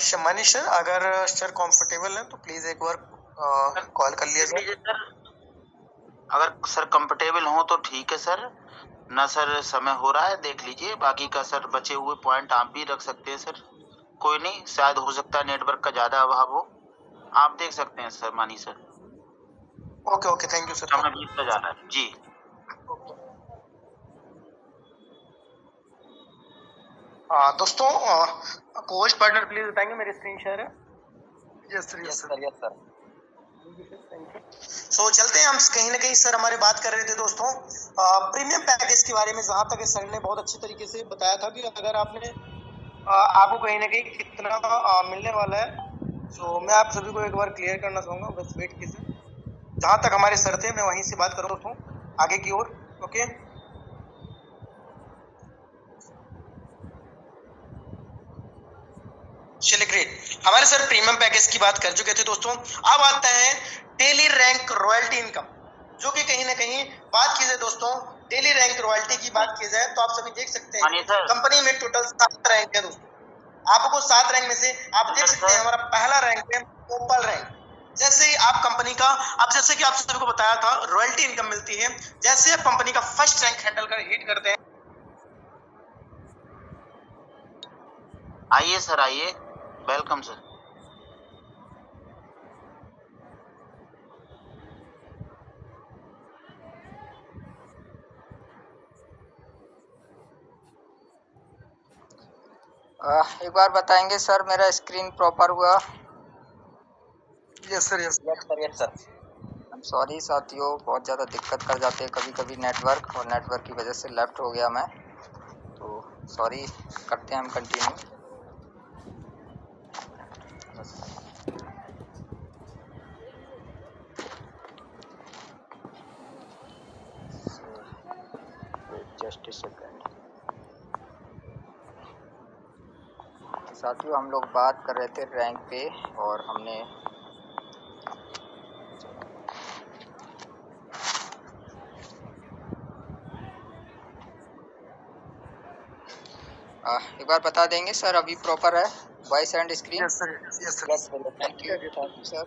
शमानी सर, अगर सर कंफर्टेबल है तो प्लीज एक बार कॉल कर लिया लीजिए सर। अगर सर कंफर्टेबल हो तो ठीक है सर, ना सर समय हो रहा है देख लीजिए, बाकी का सर बचे हुए पॉइंट आप भी रख सकते हैं सर। कोई नहीं, शायद हो सकता है नेटवर्क का ज्यादा अभाव हो, आप देख सकते हैं सर मानी sir. Okay okay, thank you sir. समय बीतता जा रहा है जी। दोस्तों, कोच पार्टनर प्लीज बताएंगे मेरी स्क्रीन शेयर है। Yes sir, yes sir, yes sir. So चलते हैं हम कहीं ना कहीं। सर हमारे बात कर रहे थे दोस्तों प्रीमियम पैकेज के बारे में, जहाँ तक सर ने बहुत अच्छी तरीके से बताया था कि अगर आपने आपको कहीं ना कहीं कितना मिलने वाला है। सो मैं आप सभी को एक बार क्लियर करना चाहूँगा, बस वेट कीजिए। जहाँ तक हमारे सर थे मैं वहीं से बात कर रहा हूँ आगे की ओर। ओके, चलिए ग्रेट। हमारे सर प्रीमियम पैकेज की बात कर चुके थे दोस्तों। अब आता है डेली रैंक रॉयल्टी इनकम, जो कि कहीं ना कहीं बात की जाए दोस्तों, डेली रैंक रॉयल्टी की बात की जाए तो आप सभी देख सकते हैं कंपनी में टोटल 7 रैंक है दोस्तों। आपको 7 रैंक में से आप देख सकते हैं हमारा पहला रैंक है ओपल रैंक। जैसे ही आप कंपनी का, अब जैसे कि आप सभी को बताया था रॉयल्टी इनकम मिलती है, जैसे आप कंपनी का फर्स्ट रैंक हैंडल कर हिट करते हैं। आइए सर, आइए, वेलकम सर। एक बार बताएंगे सर मेरा स्क्रीन प्रॉपर हुआ? Yes sir, yes sir, yes sir. I'm sorry साथियों, बहुत ज़्यादा दिक्कत कर जाते हैं कभी कभी नेटवर्क, और नेटवर्क की वजह से लेफ्ट हो गया मैं, तो सॉरी। करते हैं हम कंटिन्यू। जस्ट सेकंड साथियों, हम लोग बात कर रहे थे रैंक पे और हमने एक बार बता देंगे सर, अभी प्रॉपर है voice and screen? Yes sir, yes sir, thank you sir.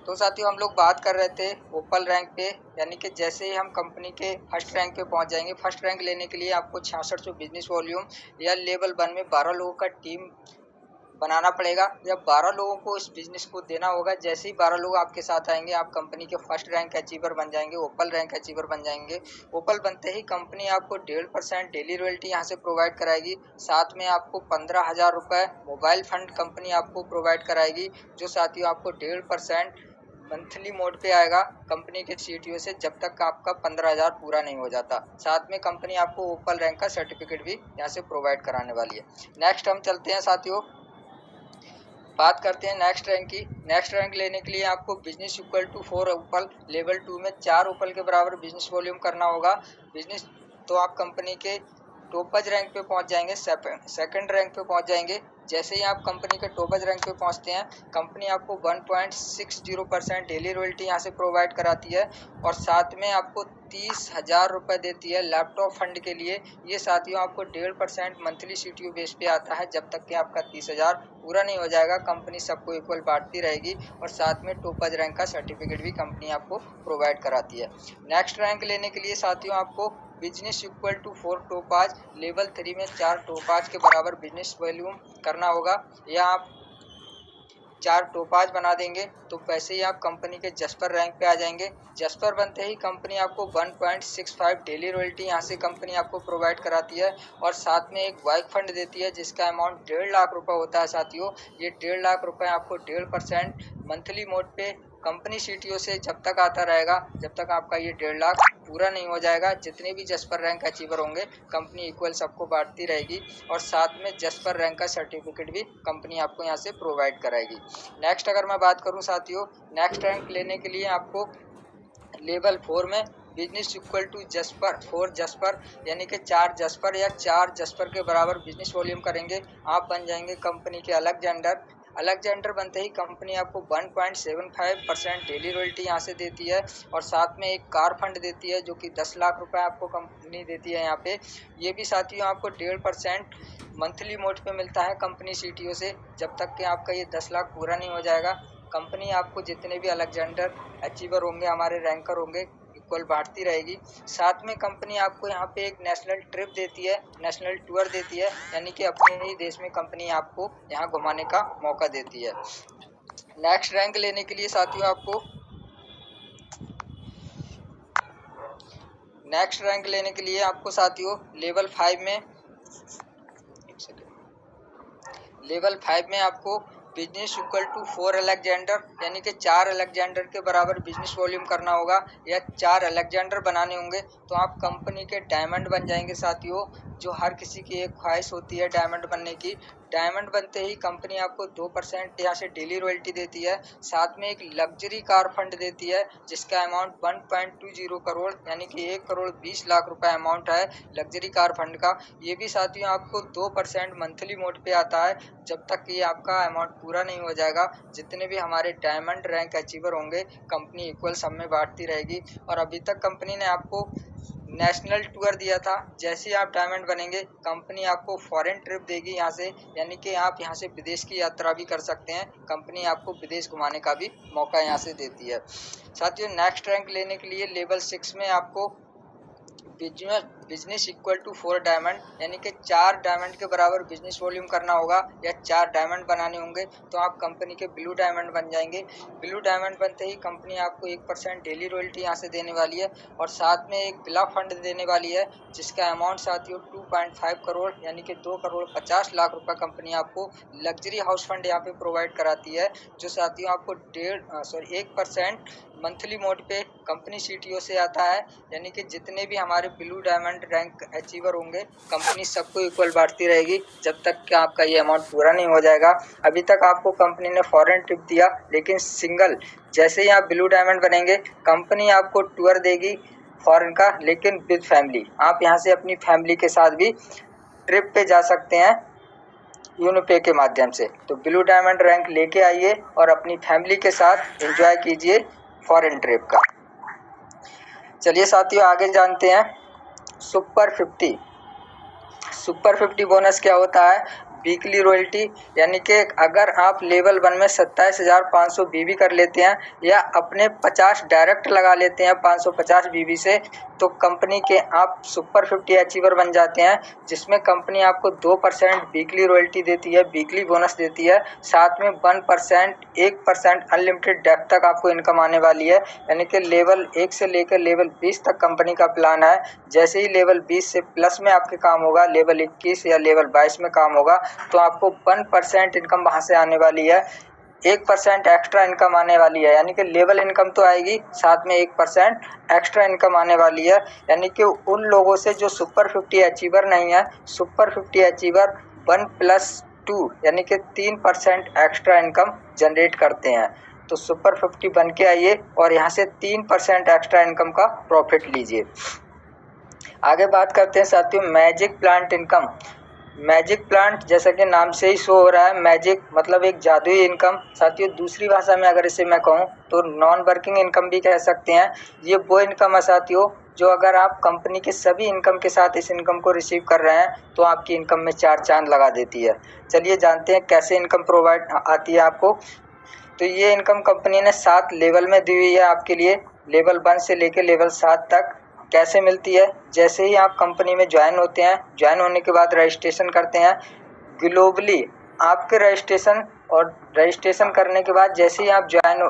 तो साथियों, हम लोग बात कर रहे थे ओपल रैंक पे, यानी कि जैसे ही हम कंपनी के फर्स्ट रैंक पे पहुंच जाएंगे, फर्स्ट रैंक लेने के लिए आपको 6600 बिजनेस वॉल्यूम या लेवल 1 में 12 लोगों का टीम बनाना पड़ेगा, या 12 लोगों को इस बिजनेस को देना होगा। जैसे ही 12 लोग आपके साथ आएंगे, आप कंपनी के फर्स्ट रैंक अचीवर बन जाएंगे, ओपल रैंक अचीवर बन जाएंगे। ओपल बनते ही कंपनी आपको 1.5% डेली रॉयल्टी यहाँ से प्रोवाइड कराएगी। साथ में आपको 15,000 रुपये मोबाइल फंड कंपनी आपको प्रोवाइड कराएगी, जो साथियों आपको 1.5% मंथली मोड पे आएगा कंपनी के सीटीओ से जब तक आपका 15,000 पूरा नहीं हो जाता। साथ में कंपनी आपको ओपल रैंक का सर्टिफिकेट भी यहाँ से प्रोवाइड कराने वाली है। नेक्स्ट हम चलते हैं साथियों, बात करते हैं नेक्स्ट रैंक की। नेक्स्ट रैंक लेने के लिए आपको business equal to 4 opal, level 2 में 4 ओपल के बराबर बिजनेस वॉल्यूम करना होगा। बिजनेस तो आप कंपनी के टॉपज रैंक पे पहुंच जाएंगे, सेकंड रैंक पे पहुंच जाएंगे। जैसे ही आप कंपनी के टॉपज रैंक पे पहुंचते हैं, कंपनी आपको 1.60% डेली रॉयल्टी यहाँ से प्रोवाइड कराती है और साथ में आपको 30,000 रुपये देती है लैपटॉप फंड के लिए। ये साथियों आपको 1.5% मंथली सीटीयू बेस पे आता है। जब तक कि आपका 30,000 पूरा नहीं हो जाएगा, कंपनी सबको इक्वल बांटती रहेगी और साथ में टॉपज रैंक का सर्टिफिकेट भी कंपनी आपको प्रोवाइड कराती है। नेक्स्ट रैंक लेने के लिए साथियों आपको business equal to 4 topaz, level 3 में 4 टोपाज के बराबर बिजनेस वॉल्यूम करना होगा। या आप 4 टोपाज बना देंगे तो पैसे ही आप कंपनी के जस्पर रैंक पे आ जाएंगे। जस्पर बनते ही कंपनी आपको 1.65 डेली रॉयल्टी यहाँ से कंपनी आपको प्रोवाइड कराती है और साथ में एक वाइक फंड देती है जिसका अमाउंट 1.5 लाख रुपये होता है साथियों। ये 1.5 लाख रुपये आपको 1.5% मंथली मोड पे कंपनी सीटीओ से जब तक आता रहेगा, जब तक आपका ये 1.5 लाख पूरा नहीं हो जाएगा। जितने भी जस्पर रैंक अचीवर होंगे कंपनी इक्वल सबको बांटती रहेगी और साथ में जस्पर रैंक का सर्टिफिकेट भी कंपनी आपको यहाँ से प्रोवाइड कराएगी। नेक्स्ट अगर मैं बात करूँ साथियों, नेक्स्ट रैंक लेने के लिए आपको लेवल 4 में business equal to jasper 4 jasper यानी कि 4 जस्पर या 4 जस्पर के बराबर बिजनेस वॉल्यूम करेंगे, आप बन जाएंगे कंपनी के अलेक्जेंडर बनते ही कंपनी आपको 1.75% डेली रॉयल्टी यहाँ से देती है और साथ में एक कार फंड देती है जो कि 10 लाख रुपए आपको कंपनी देती है यहाँ पे। ये भी साथियों आपको 1.5% मंथली मोड पे मिलता है कंपनी सीटीओ से जब तक कि आपका ये 10 लाख पूरा नहीं हो जाएगा। कंपनी आपको जितने भी अलेक्जेंडर अचीवर होंगे, हमारे रैंकर होंगे, इक्वल बांटती रहेगी। साथ में कंपनी आपको यहाँ पे एक नेशनल ट्रिप देती है, नेशनल टूर देती है, यानी कि अपने ही देश में कंपनी आपको यहाँ घुमाने का मौका देती है। नेक्स्ट रैंक लेने के लिए साथियों आपको लेवल 5 में आपको बिजनेस इक्वल टू 4 अलेक्जेंडर यानी कि 4 अलेक्जेंडर के बराबर बिजनेस वॉल्यूम करना होगा या 4 अलेक्जेंडर बनाने होंगे तो आप कंपनी के डायमंड बन जाएंगे साथियों। जो हर किसी की एक ख्वाहिश होती है डायमंड बनने की। डायमंड बनते ही कंपनी आपको 2% यहाँ से डेली रॉयल्टी देती है, साथ में एक लग्जरी कार फंड देती है जिसका अमाउंट 1.20 करोड़ यानी कि 1.20 करोड़ रुपए अमाउंट है लग्जरी कार फंड का। ये भी साथियों आपको 2% मंथली मोड पे आता है जब तक कि आपका अमाउंट पूरा नहीं हो जाएगा। जितने भी हमारे डायमंड रैंक अचीवर होंगे कंपनी इक्वल सब में बांटती रहेगी। और अभी तक कंपनी ने आपको नेशनल टूर दिया था, जैसे ही आप डायमंड बनेंगे कंपनी आपको फॉरेन ट्रिप देगी यहाँ से, यानी कि आप यहाँ से विदेश की यात्रा भी कर सकते हैं। कंपनी आपको विदेश घुमाने का भी मौका यहाँ से देती है। साथियों नेक्स्ट रैंक लेने के लिए लेवल 6 में आपको बिजनेस इक्वल टू 4 डायमंड यानी कि 4 डायमंड के बराबर बिजनेस वॉल्यूम करना होगा या 4 डायमंड बनाने होंगे तो आप कंपनी के ब्लू डायमंड बन जाएंगे। ब्लू डायमंड बनते ही कंपनी आपको 1% डेली रॉयल्टी यहाँ से देने वाली है और साथ में एक बिला फंड देने वाली है जिसका अमाउंट साथियों 2.5 करोड़ यानी कि 2.50 करोड़ रुपए कंपनी आपको लग्जरी हाउस फंड यहाँ पे प्रोवाइड कराती है, जो साथियों आपको 1% मंथली मोड पे कंपनी सीटीओ से आता है। यानी कि जितने भी हमारे ब्लू डायमंड रैंक अचीवर होंगे कंपनी सबको इक्वल बांटती रहेगी जब तक कि आपका ये अमाउंट पूरा नहीं हो जाएगा। अभी तक आपको कंपनी ने फॉरेन ट्रिप दिया, लेकिन सिंगल जैसे ही आप ब्लू डायमंड बनेंगे कंपनी आपको टूर देगी फॉरेन का, लेकिन विद फैमिली। आप यहाँ से अपनी फैमिली के साथ भी ट्रिप पे जा सकते हैं यूनोपे के माध्यम से। तो ब्लू डायमंड रैंक लेके आइए और अपनी फैमिली के साथ एंजॉय कीजिए फॉरेन ट्रिप का। चलिए साथियों आगे जानते हैं सुपर 50 बोनस क्या होता है। वीकली रॉयल्टी यानी कि अगर आप लेवल 1 में 27,500 बीबी कर लेते हैं या अपने 50 डायरेक्ट लगा लेते हैं 550 बीबी से, तो कंपनी के आप सुपर 50 अचीवर बन जाते हैं, जिसमें कंपनी आपको 2% वीकली रॉयल्टी देती है, वीकली बोनस देती है। साथ में 1% अनलिमिटेड डेप्थ तक आपको इनकम आने वाली है। यानी कि लेवल 1 से लेकर लेवल 20 तक कंपनी का प्लान है। जैसे ही लेवल 20 से प्लस में आपके काम होगा, लेवल 21 या लेवल 22 में काम होगा, तो आपको 1% इनकम वहाँ से आने वाली है। 1% एक्स्ट्रा इनकम आने वाली है, यानी कि लेवल इनकम तो आएगी, साथ में 1% एक्स्ट्रा इनकम आने वाली है। यानी कि उन लोगों से जो सुपर 50 अचीवर नहीं है, सुपर 50 अचीवर 1+2 यानी कि 3% एक्स्ट्रा इनकम जनरेट करते हैं। तो सुपर 50 बन के आइए और यहाँ से 3% एक्स्ट्रा इनकम का प्रॉफिट लीजिए। आगे बात करते हैं साथियों magic plant income. Magic plant जैसा कि नाम से ही शो हो रहा है, मैजिक मतलब एक जादुई इनकम। साथियों दूसरी भाषा में अगर इसे मैं कहूँ तो नॉन वर्किंग इनकम भी कह सकते हैं। ये वो इनकम है साथियों जो अगर आप कंपनी के सभी इनकम के साथ इस इनकम को रिसीव कर रहे हैं तो आपकी इनकम में 4 चांद लगा देती है। चलिए जानते हैं कैसे इनकम प्रोवाइड आती है आपको। तो ये इनकम कंपनी ने 7 लेवल में दी हुई है आपके लिए, लेवल 1 से लेकर लेवल 7 तक। कैसे मिलती है? जैसे ही आप कंपनी में ज्वाइन होते हैं, ज्वाइन होने के बाद रजिस्ट्रेशन करते हैं, ग्लोबली आपके रजिस्ट्रेशन करने के बाद जैसे ही आप ज्वाइन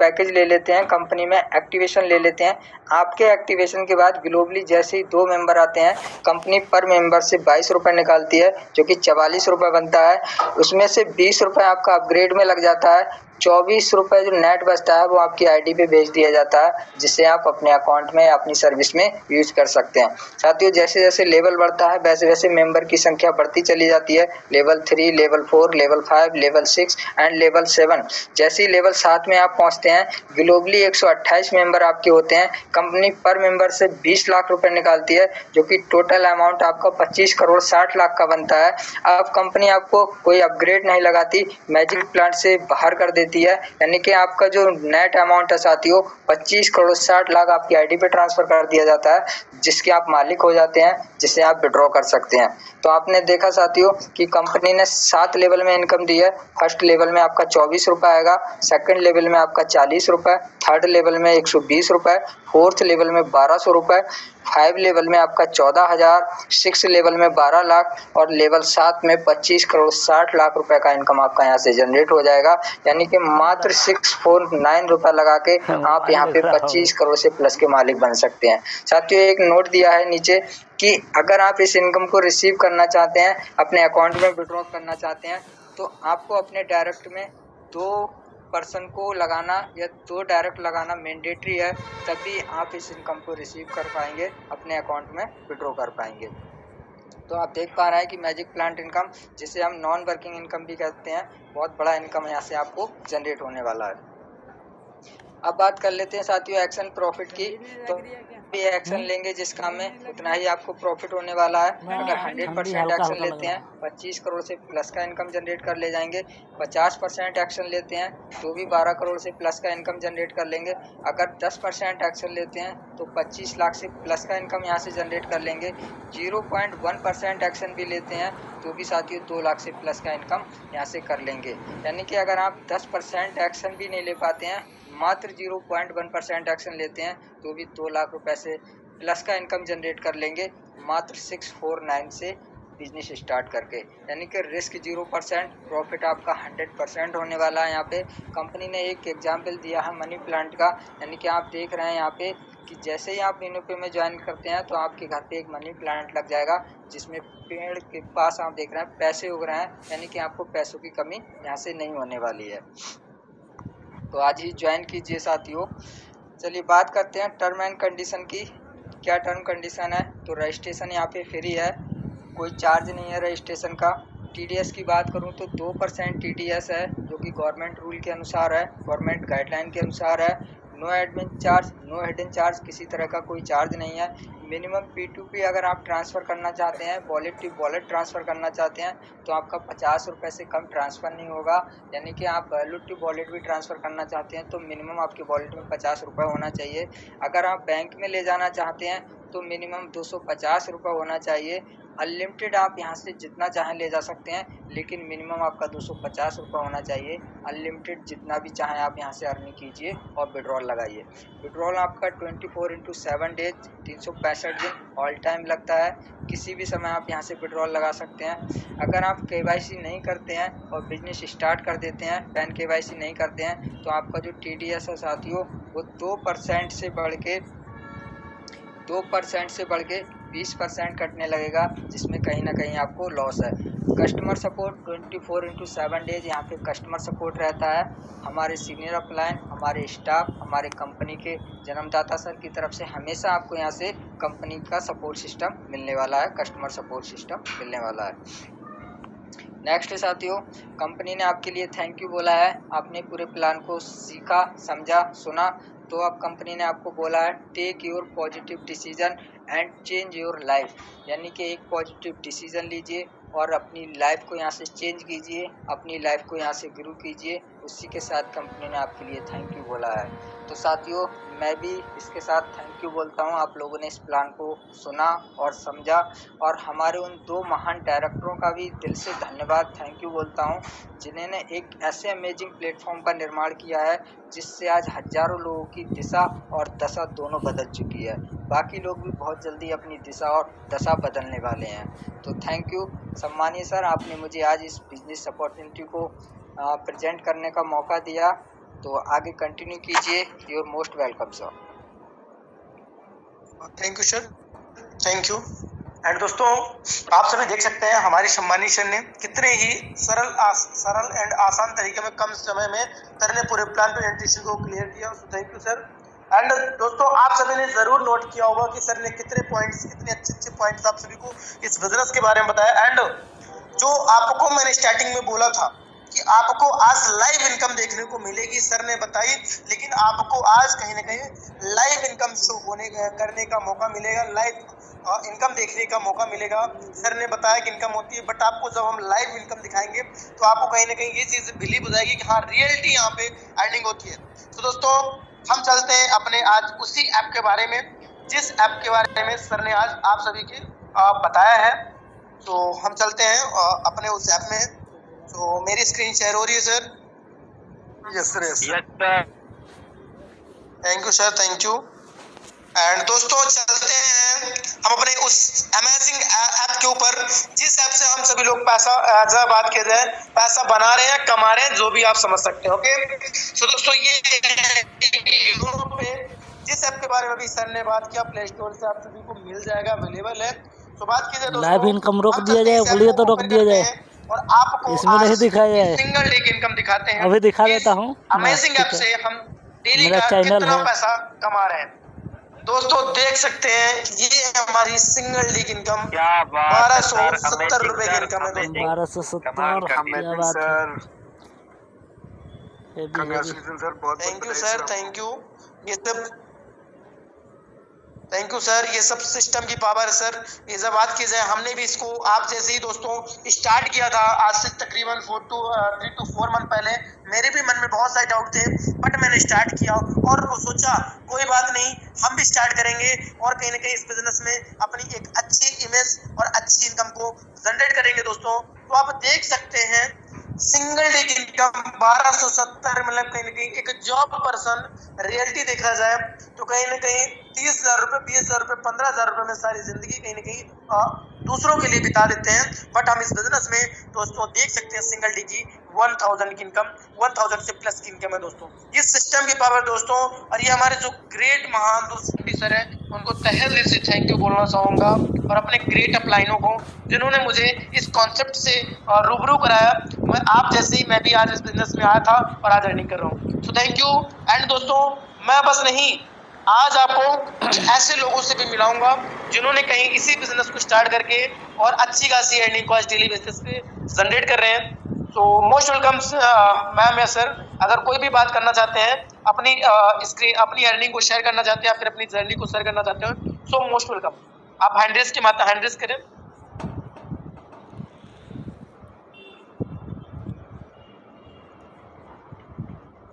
पैकेज ले लेते हैं, कंपनी में एक्टिवेशन ले लेते हैं, आपके एक्टिवेशन के बाद ग्लोबली जैसे ही 2 मेंबर आते हैं, कंपनी पर मेंबर से 22 रुपये निकालती है जो कि 44 रुपये बनता है। उसमें से 20 रुपये आपका अपग्रेड में लग जाता है। 24 रुपये जो नेट बचता है वो आपकी आईडी पे भेज दिया जाता है, जिससे आप अपने अकाउंट में अपनी सर्विस में यूज कर सकते हैं। साथियों जैसे जैसे लेवल बढ़ता है वैसे वैसे मेंबर की संख्या बढ़ती चली जाती है। Level 3, level 4, level 5, level 6 and level 7। जैसे ही लेवल 7 में आप पहुंचते हैं, ग्लोबली 128 मेंबर आपके होते हैं। कंपनी पर मेंबर से 20 लाख रुपए निकालती है जो कि टोटल अमाउंट आपका 25 करोड़ 60 लाख का बनता है। अब कंपनी आपको कोई अपग्रेड नहीं लगाती, मैजिक प्लांट से बाहर कर देती है, यानी कि आपका जो नेट अमाउंट है साथियों 25 करोड़ 60 लाख आपकी आईडी पे ट्रांसफर कर दिया जाता है, जिसके आप मालिक हो जाते हैं, जिसे आप विड्रॉ कर सकते हैं। तो आपने देखा साथियों कि कंपनी ने 7 लेवल में इनकम दी है। फर्स्ट लेवल में आपका 24 रुपये आएगा, सेकंड लेवल में आपका 40 रुपये, थर्ड लेवल में 120 रुपये, फोर्थ लेवल में 1200 रुपये, 5 लेवल में आपका 14,000, 6 लेवल में 12 लाख और लेवल 7 में 25 करोड़ 60 लाख रुपए का इनकम आपका यहाँ से जनरेट हो जाएगा। यानी कि मात्र 649 रुपये लगा के आप यहाँ पे 25 करोड़ से प्लस के मालिक बन सकते हैं। साथियों एक नोट दिया है नीचे कि अगर आप इस इनकम को रिसीव करना चाहते हैं, अपने अकाउंट में विड्रॉ करना चाहते हैं, तो आपको अपने डायरेक्ट में 2 पर्सन को लगाना या 2 डायरेक्ट लगाना मैंडेटरी है, तभी आप इस इनकम को रिसीव कर पाएंगे, अपने अकाउंट में विड्रॉ कर पाएंगे। तो आप देख पा रहे हैं कि मैजिक प्लांट इनकम, जिसे हम नॉन वर्किंग इनकम भी कहते हैं, बहुत बड़ा इनकम यहाँ से आपको जनरेट होने वाला है। अब बात कर लेते हैं साथियों एक्शन प्रॉफिट की। तो भी एक्शन लेंगे जिस काम में उतना ही आपको प्रॉफिट होने वाला है। अगर 100% एक्शन लेते हैं 25 करोड़ से प्लस का इनकम जनरेट कर ले जाएंगे। 50% एक्शन लेते हैं तो भी 12 करोड़ से प्लस का इनकम जनरेट कर लेंगे। अगर 10% एक्शन लेते हैं तो 25 लाख से प्लस का इनकम यहाँ से जनरेट कर लेंगे। 0.1% एक्शन भी लेते हैं तो भी साथियों 2 लाख से प्लस का इनकम यहाँ से कर लेंगे। यानी कि अगर आप 10% एक्शन भी नहीं ले पाते हैं, मात्र 0.1% एक्शन लेते हैं तो भी 2 लाख रुपए से प्लस का इनकम जनरेट कर लेंगे, मात्र 649 से बिजनेस स्टार्ट करके। यानी कि रिस्क 0%, प्रॉफिट आपका 100% होने वाला है। यहाँ पे कंपनी ने एक एग्जाम्पल दिया है मनी प्लांट का, यानी कि आप देख रहे हैं यहाँ पे कि जैसे ही आप इनोपे में ज्वाइन करते हैं तो आपके घर पे एक मनी प्लांट लग जाएगा, जिसमें पेड़ के पास आप देख रहे हैं पैसे उग रहे हैं, यानी कि आपको पैसों की कमी यहाँ से नहीं होने वाली है। तो आज ही ज्वाइन कीजिए साथियों। चलिए बात करते हैं टर्म एंड कंडीशन की। क्या टर्म कंडीशन है? तो रजिस्ट्रेशन यहाँ पे फ्री है, कोई चार्ज नहीं है रजिस्ट्रेशन का। TDS की बात करूँ तो 2% TDS है, जो कि गवर्नमेंट रूल के अनुसार है, गवर्नमेंट गाइडलाइन के अनुसार है। No admin charge, no hidden charge, किसी तरह का कोई चार्ज नहीं है। मिनिमम P2P अगर आप ट्रांसफ़र करना चाहते हैं, वॉलेट टू वॉलेट ट्रांसफ़र करना चाहते हैं तो आपका 50 रुपये से कम ट्रांसफ़र नहीं होगा। यानी कि आप वॉलेट टू वॉलेट भी ट्रांसफ़र करना चाहते हैं तो मिनिमम आपके वॉलेट में 50 रुपये होना चाहिए। अगर आप बैंक में ले जाना चाहते हैं तो मिनिमम 250 रुपये होना चाहिए। अनलिमिटेड आप यहाँ से जितना चाहें ले जा सकते हैं, लेकिन मिनिमम आपका 250 रुपये होना चाहिए। अनलिमिटेड जितना भी चाहें आप यहाँ से अर्निंग कीजिए और विड्रॉल लगाइए। विड्रॉल आपका 24/7 डेज 365 दिन ऑल टाइम लगता है, किसी भी समय आप यहाँ से विड्रॉल लगा सकते हैं। अगर आप KYC नहीं करते हैं और बिजनेस स्टार्ट कर देते हैं, पैन KYC नहीं करते हैं, तो आपका जो TDS है साथियों वो 2% से बढ़ के 20% कटने लगेगा, जिसमें कहीं ना कहीं आपको लॉस है। कस्टमर सपोर्ट 24/7 डेज यहाँ पे कस्टमर सपोर्ट रहता है। हमारे सीनियर अपलाइन, हमारे स्टाफ, हमारे कंपनी के जन्मदाता सर की तरफ से हमेशा आपको यहाँ से कंपनी का सपोर्ट सिस्टम मिलने वाला है, कस्टमर सपोर्ट सिस्टम मिलने वाला है। नेक्स्ट साथियों, कंपनी ने आपके लिए थैंक यू बोला है। आपने पूरे प्लान को सीखा, समझा, सुना, तो अब कंपनी ने आपको बोला है take your positive decision and change your life, यानी कि एक पॉजिटिव डिसीजन लीजिए और अपनी लाइफ को यहाँ से चेंज कीजिए, अपनी लाइफ को यहाँ से ग्रो कीजिए। उसी के साथ कंपनी ने आपके लिए थैंक यू बोला है। तो साथियों, मैं भी इसके साथ थैंक यू बोलता हूँ। आप लोगों ने इस प्लान को सुना और समझा, और हमारे उन 2 महान डायरेक्टरों का भी दिल से धन्यवाद, थैंक यू बोलता हूँ, जिन्होंने एक ऐसे अमेजिंग प्लेटफॉर्म का निर्माण किया है जिससे आज हजारों लोगों की दिशा और दशा दोनों बदल चुकी है। बाकी लोग भी बहुत जल्दी अपनी दिशा और दशा बदलने वाले हैं। तो थैंक यू सम्मानीय सर, आपने मुझे आज इस बिजनेस अपॉर्चुनिटी को प्रेजेंट करने का मौका दिया। तो आगे कंटिन्यू कीजिए। Your most welcome sir. Thank you sir, thank you. And दोस्तों, आप सभी देख सकते हैं हमारे सम्मानी सर ने कितने ही सरल एंड आसान तरीके में कम समय में सर ने पूरे प्लान प्रेजेंटेशन को क्लियर किया। Thank you sir. एंड दोस्तों, आप सभी ने जरूर नोट किया होगा कि सर ने कितने अच्छे पॉइंट्स आप सभी को इस बिजनेस के बारे में बताया। एंड जो आपको मैंने स्टार्टिंग में बोला था कि आपको आज लाइव इनकम देखने को मिलेगी, सर ने बताई, लेकिन आपको आज कहीं ना कहीं लाइव इनकम शो करने का मौका मिलेगा, लाइव इनकम देखने का मौका मिलेगा। सर ने बताया कि इनकम होती है, बट आपको जब हम लाइव इनकम दिखाएंगे तो आपको कहीं ना कहीं ये चीज़ बिलीव हो जाएगी कि हाँ, रियलिटी यहाँ पे अर्निंग होती है। तो दोस्तों, हम चलते हैं अपने आज उसी ऐप के बारे में, जिस ऐप के बारे में सर ने आज आप सभी के बताया है। तो हम चलते हैं अपने उस ऐप में। तो मेरी स्क्रीन शेयर हो रही है sir? Yes sir, yes yes sir. Thank you sir, thank you. And दोस्तों, चलते हैं हम अपने उस अमेजिंग ऐप के ऊपर, जिस ऐप से हम सभी लोग पैसा बात कर रहे हैं, पैसा बना रहे हैं, कमा रहे हैं, जो भी आप समझ सकते हैं। ओके, तो दोस्तों, ये यूनो पे जिस ऐप के बारे में भी सर ने बात किया, प्ले स्टोर से आप सभी को मिल जाएगा, अवेलेबल है। तो बात कीजिए दोस्तों, लाइव इनकम रोक हम दिया चलते हैं जाए, इस ऐप बोलिए को तो रोक open दिया करते जाए। हैं और आपको इसमें नहीं दिखाया जाए, सिंगल डे की इनकम दिखाते हैं। अभी दिखा देता हूँ। अमेजिंग ठीक ऐप है, से हम डेली मेरा का चैनल कितना है। पैसा कमा रहे हैं। दोस्तों, देख सकते हैं, ये हमारी सिंगल डे की इनकम क्या बात है सर, 1270 रुपए की इनकम है दोस्तों। 1270, कमाल कर क्या अमेजिंग बात है। Sir, heavy, heavy. Congratulation sir, बहुत thank you sir, thank you. ये सब थैंक यू सर, ये सब सिस्टम की पावर है सर। ये जब बात की जाए, हमने भी इसको आप जैसे ही दोस्तों स्टार्ट किया था, आज से तकरीबन 3 to 4 मंथ पहले। मेरे भी मन में बहुत सारे डाउट थे, बट मैंने स्टार्ट किया और सोचा कोई बात नहीं, हम भी स्टार्ट करेंगे और कहीं ना कहीं इस बिजनेस में अपनी एक अच्छी इमेज और अच्छी इनकम को जनरेट करेंगे दोस्तों। तो आप देख सकते हैं, सिंगल डे की इनकम 1270, मतलब कहीं ना कहीं एक जॉब पर्सन रियलिटी देखा जाए तो कहीं ना कहीं 30,000 रुपये, 20,000 रुपये, 15,000 रुपये में सारी जिंदगी कहीं ना कहीं दूसरों के लिए बिता देते हैं। बट हम इस बिजनेस में दोस्तों देख सकते हैं सिंगल डे की 1000 की इनकम, 1000 से प्लस की इनकम है दोस्तों। इस सिस्टम की पावर दोस्तों, और ये हमारे जो ग्रेट महान दोस्त सर है, उनको तहे दिल से थैंक यू बोलना चाहूँगा, और अपने ग्रेट अपलाइनों को जिन्होंने मुझे इस कॉन्सेप्ट से रूबरू कराया। आप जैसे ही मैं भी आज इस बिजनेस में आया था और आज अर्निंग कर रहा हूँ। तो थैंक यू। एंड दोस्तों, मैं बस नहीं, आज आपको ऐसे लोगों से भी मिलाऊंगा जिन्होंने कहीं इसी बिजनेस को स्टार्ट करके और अच्छी खासी अर्निंग को आज डेली बेसिस पे जनरेट कर रहे हैं। तो मोस्ट वेलकम मैम या सर, अगर कोई भी बात करना चाहते हैं, अपनी स्क्रीन, अपनी अर्निंग को शेयर करना चाहते हैं या फिर अपनी जर्नी को शेयर करना चाहते हैं, सो मोस्ट वेलकम। आप हैंड रेज के माध्यम हैंड रेज करें।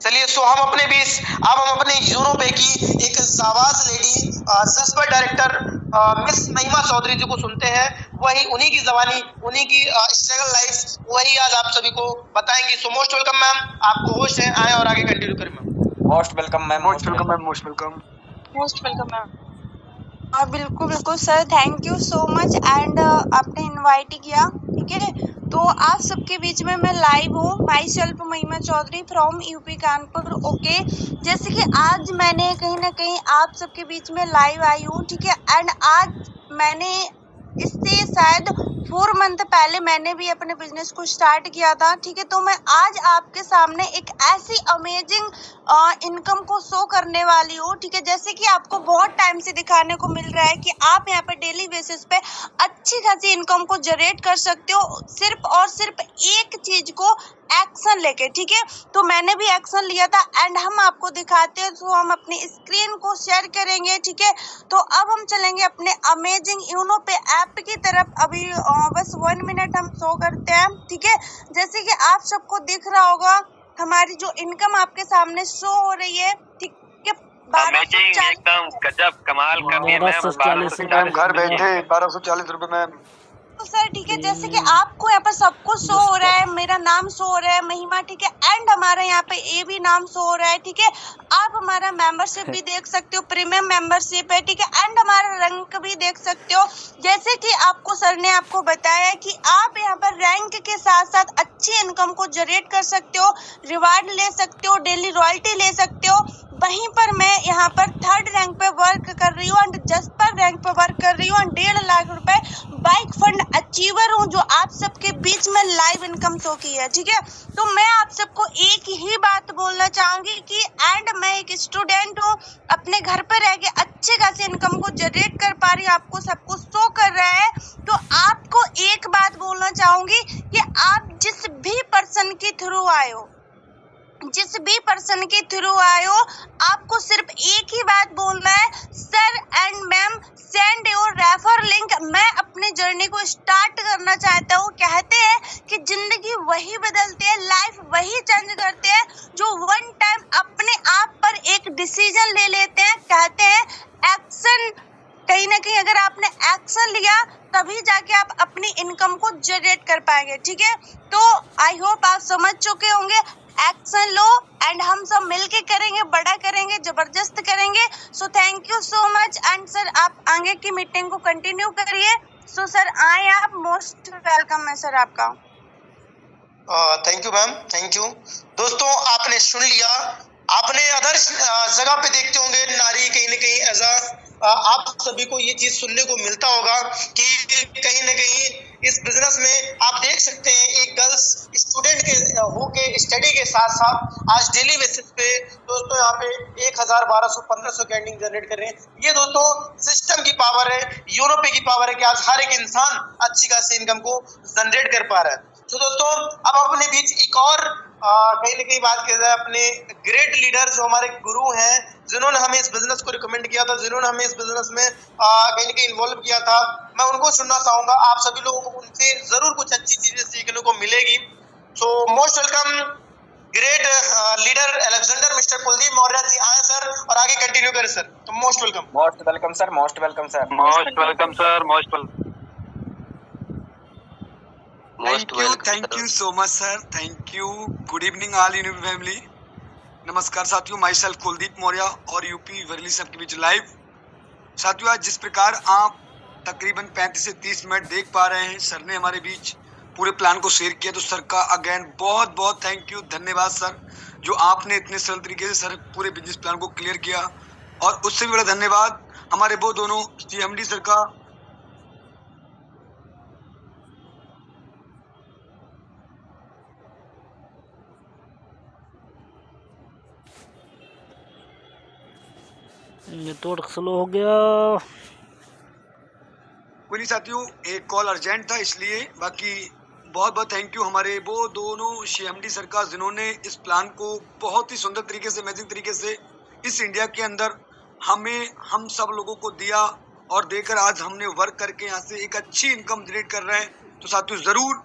चलिए, सो हम अपने बीच अब हम अपने यूनो पे की एक जाबाज लेडी, सस्पेक्ट डायरेक्टर मिस महिमा चौधरी जी को सुनते हैं। वही उन्हीं की जबानी, उन्हीं की स्ट्रगल लाइफ, वही आज आप सभी को बताएंगी। सो मोस्ट वेलकम मैम, आपको होस्ट है, आए और आगे कंटिन्यू करें ma'am. Most welcome ma'am, most welcome ma'am, most welcome. Most welcome ma'am. बिल्कुल बिल्कुल sir, thank you so much. And आपने इनवाइट किया, ठीक है। तो आप सबके बीच में मैं लाइव हूँ। Myself Mahima Chaudhary from UP Kanpur. Okay, जैसे कि आज मैंने कहीं ना कहीं आप सबके बीच में लाइव आई हूँ, ठीक है। एंड आज मैंने इससे शायद 4 मंथ पहले मैंने भी अपने बिजनेस को स्टार्ट किया था, ठीक है। तो मैं आज आपके सामने एक ऐसी अमेजिंग इनकम को शो करने वाली हूँ, ठीक है। जैसे कि आपको बहुत टाइम से दिखाने को मिल रहा है कि आप यहाँ पे डेली बेसिस पे अच्छी खासी इनकम को जनरेट कर सकते हो, सिर्फ और सिर्फ एक चीज को एक्शन लेके, ठीक है। तो मैंने भी एक्शन लिया था एंड हम आपको दिखाते हैं, तो हम अपनी स्क्रीन को शेयर करेंगे, ठीक है। तो अब हम चलेंगे अपने अमेजिंग यूनो पे ऐप की तरफ। अभी बस 1 मिनट हम शो करते हैं, ठीक है। जैसे कि आप सबको दिख रहा होगा हमारी जो इनकम आपके सामने शो हो रही है, ठीक है। 1240 एकदम गजब कमाल कर दिया मैम 1240 मैम घर बैठे 1240 रुपए मैम। तो सर ठीक है, जैसे कि आपको यहाँ पर सब कुछ शो हो रहा है, मेरा नाम शो हो रहा है महिमा, ठीक है। एंड हमारा यहाँ पे ये भी नाम शो हो रहा है, ठीक है। आप हमारा मेंबरशिप भी देख सकते हो, प्रीमियम मेंबरशिप है, ठीक है। एंड हमारा रैंक भी देख सकते हो। जैसे कि आपको सर ने आपको बताया कि आप यहाँ पर रैंक के साथ साथ अच्छी इनकम को जनरेट कर सकते हो, रिवार्ड ले सकते हो, डेली रॉयल्टी ले सकते हो। वहीं पर मैं यहाँ पर 3rd रैंक पे वर्क कर रही हूँ एंड जस्पर रैंक पे वर्क कर रही हूँ एंड 1.5 लाख रुपए बाइक फंड अचीवर हूँ, जो आप सबके बीच में लाइव इनकम शो की है, ठीक है। तो मैं आप सबको एक ही बात बोलना चाहूंगी कि एंड मैं एक स्टूडेंट हूँ, अपने घर पे रह के अच्छे खासी इनकम को जनरेट कर पा रही हूँ, आपको सब कुछ शो कर रहा है। तो आपको एक बात बोलना चाहूंगी कि आप जिस भी पर्सन के थ्रू आए हो, आपको सिर्फ एक ही बात बोलना है, sir and ma'am send your refer link. मैं अपनी जर्नी को स्टार्ट करना चाहता हूँ। कहते हैं कि जिंदगी वही बदलते हैं, लाइफ वही चेंज करते हैं जो वन टाइम अपने आप पर एक डिसीजन ले लेते हैं। कहते हैं एक्शन, कहीं ना कहीं अगर आपने एक्शन लिया तभी जाके आप अपनी इनकम को जनरेट कर पाएंगे, ठीक है। तो आई होप आप समझ चुके होंगे, एक्शन लो एंड हम सब मिलके करेंगे, बड़ा करेंगे, जबरदस्त करेंगे। So thank you so much and sir आप आगे की मीटिंग को कंटिन्यू करिए। सो सर आए आप, मोस्ट वेलकम है सर आपका। Thank you ma'am, thank you. दोस्तों आपने सुन लिया, आपने अदर जगह पे देखते होंगे नारी कहीं ना कहीं एज आप सभी को ये चीज सुनने को मिलता होगा कि कहीं ना कहीं इस बिजनेस में आप देख सकते हैं एक गर्ल्स स्टूडेंट के होके स्टडी के साथ साथ आज डेली बेसिस पे दोस्तों यहाँ पे 1000 1200 1500 की अर्निंग जनरेट कर रहे हैं। ये दोस्तों सिस्टम की पावर है, यूनो पे की पावर है कि आज हर एक इंसान अच्छी खासी इनकम को जनरेट कर पा रहा है। तो दोस्तों अब अपने बीच एक और कहीं ना कहीं बात की जाए, अपने ग्रेट लीडर जो हमारे गुरु हैं, जिन्होंने हमें इस बिजनेस को रिकमेंड किया था, जिन्होंने हमें इस बिजनेस में कहीं ना कहीं इन्वॉल्व किया था, मैं उनको सुनना चाहूंगा। आप सभी लोगों को उनसे जरूर कुछ अच्छी चीजें सीखने को मिलेगी। So most welcome great leader Alexander mister Kuldeep Maurya ji, आए सर और आगे कंटिन्यू करें सर। तो most welcome. Most welcome sir, most welcome sir. Most welcome sir, most welcome. Thank you so much sir, thank you. Good evening all Univ family. नमस्कार साथियों, माई सेल्फ कुलदीप मौर्य और यूपी वर्ली सब के बीच लाइव। साथियों आज जिस प्रकार आप तकरीबन 35 से 30 मिनट देख पा रहे हैं, सर ने हमारे बीच पूरे प्लान को शेयर किया, तो सर का अगेन बहुत बहुत थैंक यू, धन्यवाद सर, जो आपने इतने सरल तरीके से सर पूरे बिजनेस प्लान को क्लियर किया। और उससे भी बड़ा धन्यवाद हमारे वो दोनों CMD सर का, नेटवर्क स्लो हो गया। कोई नहीं साथियों, एक कॉल अर्जेंट था इसलिए, बाकी बहुत बहुत थैंक यू हमारे वो दोनों CMD सर का, जिन्होंने इस प्लान को बहुत ही सुंदर तरीके से, अमेजिंग तरीके से इस इंडिया के अंदर हमें, हम सब लोगों को दिया और देकर आज हमने वर्क करके यहाँ से एक अच्छी इनकम जनरेट कर रहे हैं। तो साथियों ज़रूर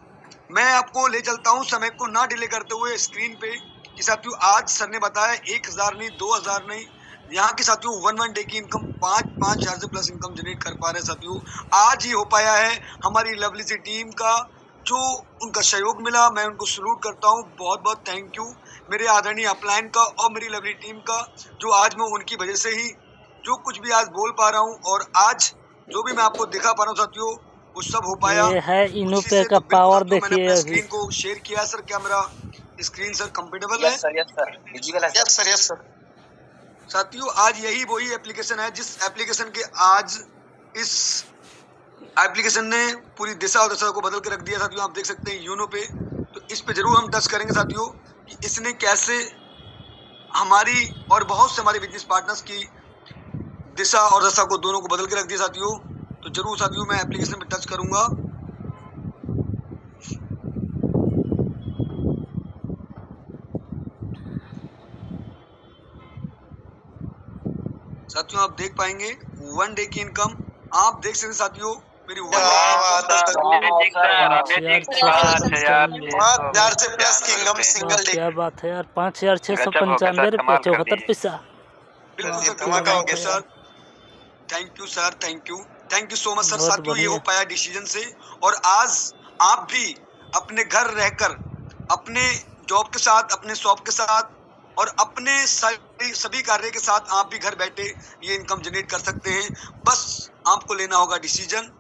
मैं आपको ले चलता हूँ, समय को ना डिले करते हुए स्क्रीन पे, कि साथियों आज सर ने बताया 1000 नहीं, 2000 नहीं, यहाँ के साथियों 1 डे की इनकम 5,000 से प्लस इनकम जनरेट कर पा रहे हैं। साथियों आज ही हो पाया है। हमारी लवली सी टीम का जो उनका सहयोग मिला, मैं उनको सलूट करता हूँ, बहुत बहुत थैंक यू मेरे आदरणीय अपलाइन का और मेरी लवली टीम का, जो आज मैं उनकी वजह से ही जो कुछ भी आज बोल पा रहा हूँ और आज जो भी मैं आपको दिखा पा रहा हूँ साथियों, वो सब हो पाया। ये है इनो पे का पावर, देखिए अभी स्क्रीन को शेयर किया सर, क्या मेरा स्क्रीन सर कंफर्टेबल है? यस सर, विजिबल है। Yes sir. साथियों आज यही वही एप्लीकेशन है जिस एप्लीकेशन के आज इस एप्लीकेशन ने पूरी दिशा और दशा को बदल के रख दिया साथियों। आप देख सकते हैं यूनो पे, तो इस पे जरूर हम टच करेंगे साथियों कि इसने कैसे हमारी और बहुत से हमारे बिजनेस पार्टनर्स की दिशा और दशा को दोनों को बदल के रख दिया साथियों। तो जरूर साथियों मैं एप्लीकेशन पे टच करूंगा। साथियों आप देख पाएंगे 1 डे की इनकम आप देख सकते हैं साथियों। मेरी 1 हजार से प्लस की इनकम सिंगल डे। क्या बात है यार, 5,695 रुपये 74 पैसा। बिल्कुल सर, धमाका हो गया sir. Thank you sir, thank you so much sir. बहुत साथियों ये बढ़िया। हो पाया डिसीजन से, और आज आप भी अपने घर रहकर अपने जॉब के साथ, अपने शॉप के साथ और अपने सभी कार्य के साथ आप भी घर बैठे ये इनकम जनरेट कर सकते हैं। बस आपको लेना होगा डिसीजन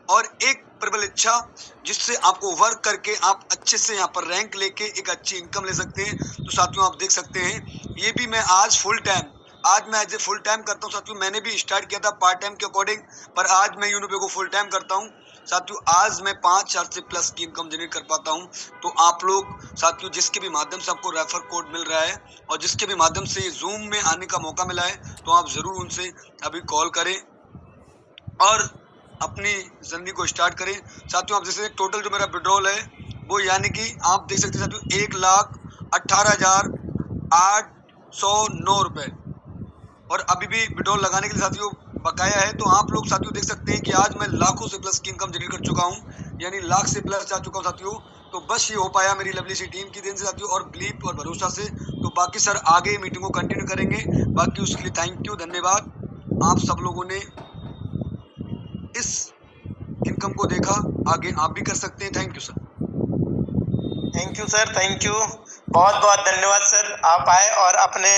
और एक प्रबल इच्छा, जिससे आपको वर्क करके आप अच्छे से यहाँ पर रैंक लेके एक अच्छी इनकम ले सकते हैं। तो साथियों आप देख सकते हैं ये भी मैं आज मैं एज ए फुल टाइम करता हूँ साथियों। मैंने भी स्टार्ट किया था पार्ट टाइम के अकॉर्डिंग, पर आज मैं यूनो पे को फुल टाइम करता हूँ साथियों। आज मैं 5,000 से प्लस की इनकम जनरेट कर पाता हूँ। तो आप लोग साथियों जिसके भी माध्यम से आपको रेफर कोड मिल रहा है और जिसके भी माध्यम से जूम में आने का मौका मिला है, तो आप जरूर उनसे अभी कॉल करें और अपनी जर्नी को स्टार्ट करें साथियों। आप जैसे टोटल जो मेरा विड्रॉल है वो यानी कि आप देख सकते हैं साथियों 1,18,809 रुपए, और अभी भी विड्रॉल लगाने के लिए साथियों बकाया है। तो आप लोग साथियों देख सकते हैं कि आज मैं लाखों से प्लस की इनकम जनरेट कर चुका हूं, यानी लाख से प्लस जा चुका हूं साथियों। तो बस ये हो पाया मेरी लवली सी टीम की देन से साथियों, और बिलीव और भरोसा से। तो बाकी सर आगे मीटिंग को कंटिन्यू करेंगे। बाकी उसके लिए थैंक यू, धन्यवाद। आप सब लोगों ने इस इनकम को देखा, आगे आप भी कर सकते हैं। Thank you sir. Thank you sir, thank you, बहुत बहुत धन्यवाद सर। आप आए और अपने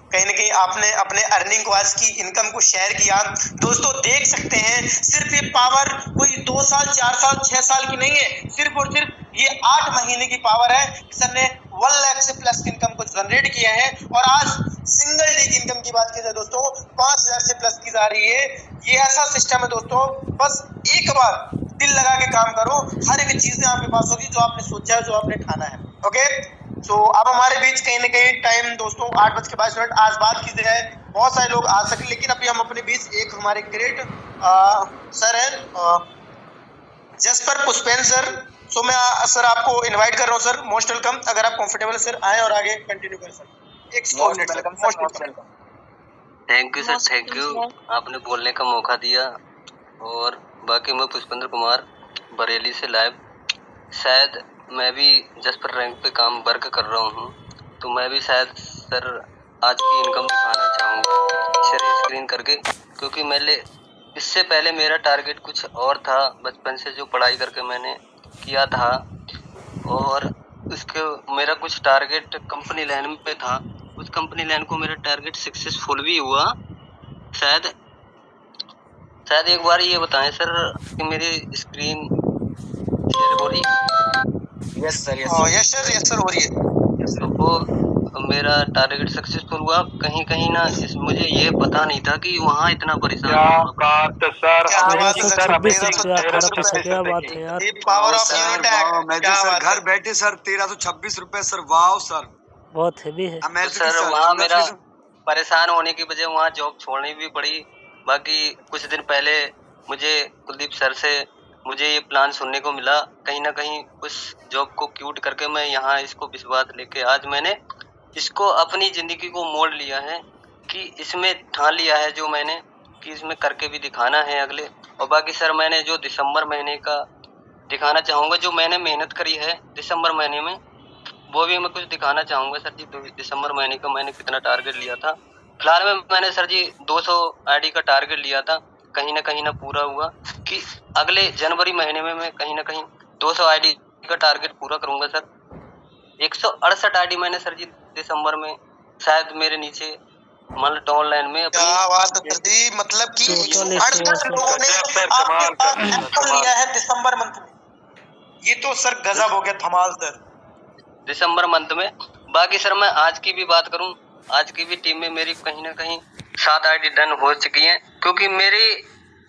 कहीं ना कहीं आपने अपने अर्निंग को, आज की इनकम को शेयर किया। दोस्तों देख सकते हैं सिर्फ ये पावर कोई 2 साल 4 साल 6 साल की नहीं है, सिर्फ और सिर्फ ये 8 महीने की पावर है। सर ने 1 लाख से प्लस की इनकम को जनरेट किया है, और आज सिंगल डे की इनकम की बात की जाए दोस्तों 5,000 से प्लस की जा रही है। ये ऐसा सिस्टम है दोस्तों, बस एक बार दिल लगा के काम करो, हर एक चीजें आपके पास होगी जो आपने सोचा है, जो आपने ठाना है। ओके, तो अब हमारे बीच कहीं ना कहीं टाइम दोस्तों 8:22 आज बात की जगह बहुत सारे लोग आ सके, लेकिन अभी हम अपने बीच एक हमारे ग्रेट सर है जसपर पुष्पेन सर। सो मैं सर आपको इनवाइट कर रहा हूँ सर, मोस्ट वेलकम। अगर आप कंफर्टेबल सर आए और आगे कंटिन्यू कर सकते। एक most welcome. Thank you sir, thank you, आपने बोलने का मौका दिया। और बाकी मैं पुष्पेंद्र कुमार बरेली से लाइव, शायद मैं भी जसपर रैंक पे काम वर्क कर रहा हूँ, तो मैं भी शायद सर आज की इनकम दिखाना चाहूँगा शेयर स्क्रीन करके, क्योंकि इससे पहले मेरा टारगेट कुछ और था। बचपन से जो पढ़ाई करके मैंने किया था, और उसके मेरा कुछ टारगेट कंपनी लाइन पे था। उस कंपनी लाइन को मेरा टारगेट सक्सेसफुल भी हुआ। शायद एक बार ये बताएं सर कि मेरी स्क्रीन शेयर हो रही है? यस सर हो रही है। तो मेरा टारगेट सक्सेसफुल हुआ। कहीं ना मुझे ये पता नहीं था कि वहाँ इतना परेशान क्या बात है सर, क्या बात है यार। पावर ऑफ यूनिटैक घर बैठे सर 1,326 रुपए सर। वाह सर, बहुत हेवी है। तो सर वहाँ मेरा परेशान होने की वजह वहाँ जॉब छोड़नी भी पड़ी। बाकी कुछ दिन पहले मुझे कुलदीप सर से मुझे ये प्लान सुनने को मिला। कहीं ना कहीं उस जॉब को क्यूट करके मैं यहाँ इसको विश्वास लेके आज मैंने इसको अपनी जिंदगी को मोड़ लिया है, कि इसमें ठान लिया है जो मैंने कि इसमें करके भी दिखाना है अगले। और बाकी सर मैंने जो दिसंबर महीने का दिखाना चाहूँगा, जो मैंने मेहनत करी है दिसंबर महीने में, वो भी मैं कुछ दिखाना चाहूँगा सर जी। तो दिसंबर महीने का मैंने कितना टारगेट लिया था, फिलहाल में मैंने सर जी 200 आईडी का टारगेट लिया था, कहीं ना पूरा हुआ। कि अगले जनवरी महीने में मैं कहीं ना कहीं 200 आईडी का टारगेट पूरा करूंगा सर। 168 आईडी मैंने सर जी दिसंबर में, शायद मेरे नीचे मान लो ऑनलाइन में अपनी मतलब कि 168 लोगों ने लिया है दिसंबर मंथ में। ये तो सर गजब हो गया, धमाल सर दिसंबर मंथ में। बाकी सर मैं आज की भी बात करूं, आज की भी टीम में मेरी कहीं ना कहीं 7 आईडी डन हो चुकी हैं, क्योंकि मेरी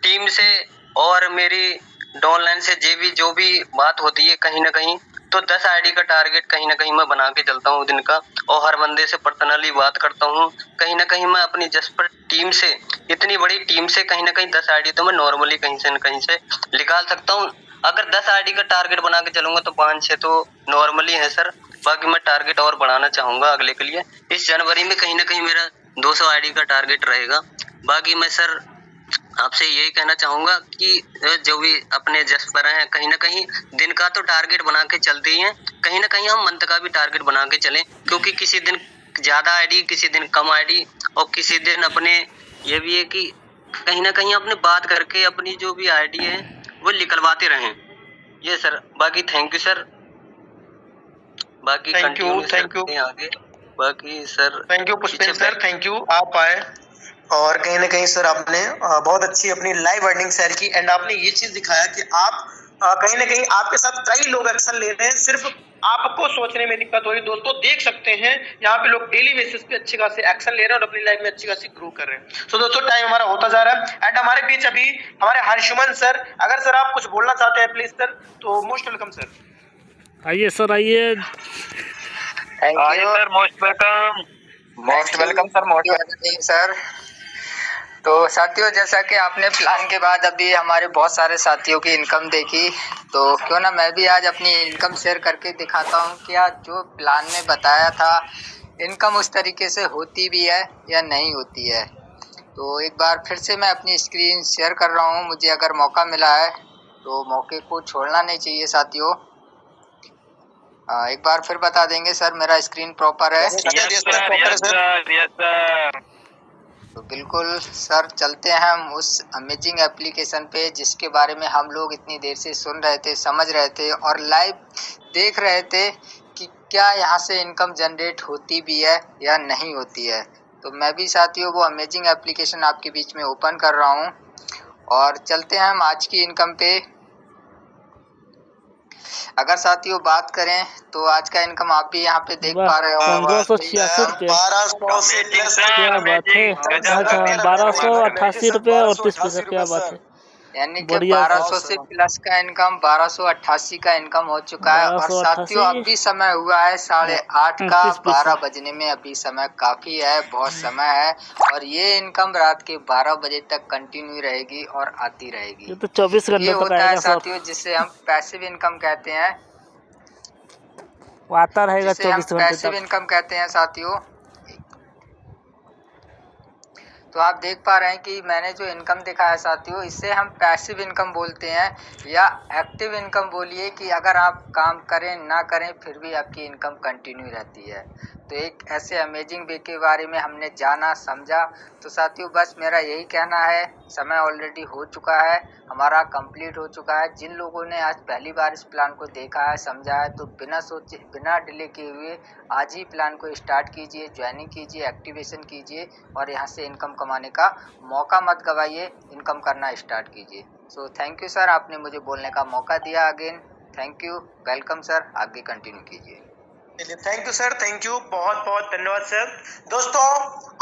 टीम से और मेरी डाउनलाइन से जो भी बात होती है कहीं ना कहीं, तो 10 आईडी का टारगेट कहीं ना कहीं मैं बना के चलता हूँ दिन का, और हर बंदे से पर्सनली बात करता हूँ। कहीं ना कहीं मैं अपनी जसपर टीम से, इतनी बड़ी टीम से कहीं ना कहीं 10 आईडी तो मैं नॉर्मली कहीं से न कहीं से निकाल सकता हूँ। अगर 10 आईडी का टारगेट बना के चलूंगा तो 5-6 तो नॉर्मली है सर। बाकी मैं टारगेट और बढ़ाना चाहूंगा अगले के लिए। इस जनवरी में कहीं ना कहीं मेरा 200 आईडी का टारगेट रहेगा। बाकी मैं सर आपसे यही कहना चाहूंगा कि जो भी अपने जसपर हैं कहीं ना कहीं दिन का तो टारगेट बना के चलते ही हैं, कहीं ना कहीं हम मंथ का भी टारगेट बना के चलें, क्योंकि किसी दिन ज्यादा आईडी, किसी दिन कम आईडी, और किसी दिन अपने ये भी है कि कहीं ना कहीं अपने बात करके अपनी जो भी आईडी है वो निकलवाते रहें। ये सर, बाकी थैंक यू सर। बाकी thank you, continue thank you, करते हैं आगे। बाकी sir thank you Pushpendra sir, thank you, आप आए और कहीं ना कहीं सर आपने बहुत अच्छी अपनी लाइव अर्निंग शेयर की, एंड आपने ये चीज दिखाया कि आप कहीं ना कहीं आपके साथ कई लोग एक्शन ले रहे हैं, सिर्फ आपको सोचने में दिक्कत हो रही। दोस्तों देख सकते हैं यहाँ पे लोग डेली बेसिस पे अच्छे खासे एक्शन ले रहे हैं और अपनी लाइफ में अच्छी खासी ग्रो कर रहे हैं। सो दोस्तों टाइम हमारा होता जा रहा है, एंड हमारे बीच अभी हमारे हर्षमन सर, अगर सर आप कुछ बोलना चाहते हैं प्लीज सर, तो मोस्ट वेलकम सर। आइए सर, आइए। थैंक आइए you, sir, most welcome. Most welcome sir, most welcome sir. तो साथियों, जैसा कि आपने प्लान के बाद अभी हमारे बहुत सारे साथियों की इनकम देखी, तो क्यों ना मैं भी आज अपनी इनकम शेयर करके दिखाता हूं कि आज जो प्लान में बताया था इनकम उस तरीके से होती भी है या नहीं होती है। तो एक बार फिर से मैं अपनी स्क्रीन शेयर कर रहा हूं। मुझे अगर मौका मिला है तो मौके को छोड़ना नहीं चाहिए साथियों। एक बार फिर बता देंगे सर, मेरा स्क्रीन प्रॉपर है? Yes sir. तो बिल्कुल सर, चलते हैं हम उस अमेजिंग एप्लीकेशन पे जिसके बारे में हम लोग इतनी देर से सुन रहे थे, समझ रहे थे और लाइव देख रहे थे कि क्या यहाँ से इनकम जनरेट होती भी है या नहीं होती है। तो मैं भी साथियों वो अमेजिंग एप्लीकेशन आपके बीच में ओपन कर रहा हूँ और चलते हैं हम आज की इनकम पे। अगर साथियों बात करें तो आज का इनकम आप भी यहाँ पे देख पा रहे हो, 1586 रुपये। 1200 से प्लस क्या बात है, अच्छा 1288 रुपये और 30 पैसे, क्या बात है। यानी कि बढ़िया। 1200 से प्लस का इनकम 1288 का इनकम हो चुका है। और 1288 साथियों अभी समय हुआ है 8:30 का, 30 पैसे। 12 बजने में अभी समय काफी है, बहुत समय है। और ये इनकम रात के 12 बजे तक कंटिन्यू रहेगी और आती रहेगी। ये तो 24 ये घंटे तक होता है आएगा सर, साथियों जिसे हम पैसिव इनकम कहते हैं, वो आता रहेगा जिसे हम 24 घंटे पैसिव तक। इनकम कहते हैं साथियों। तो आप देख पा रहे हैं कि मैंने जो इनकम दिखाया साथियों, इसे हम पैसिव इनकम बोलते हैं या एक्टिव इनकम बोलिए, कि अगर आप काम करें ना करें फिर भी आपकी इनकम कंटिन्यू रहती है। तो एक ऐसे अमेजिंग वे के बारे में हमने जाना, समझा। तो साथियों बस मेरा यही कहना है, समय ऑलरेडी हो चुका है, हमारा कंप्लीट हो चुका है। जिन लोगों ने आज पहली बार इस प्लान को देखा है, समझा है, तो बिना सोचे, बिना डिले किए हुए आज ही प्लान को स्टार्ट कीजिए, ज्वाइनिंग कीजिए, एक्टिवेशन कीजिए और यहाँ से इनकम कमाने का मौका मत गवाइए, इनकम करना स्टार्ट कीजिए। सो थैंक यू सर, आपने मुझे बोलने का मौका दिया। Again thank you, welcome sir, आगे कंटिन्यू कीजिए। Thank you sir, thank you, बहुत बहुत धन्यवाद सर। दोस्तों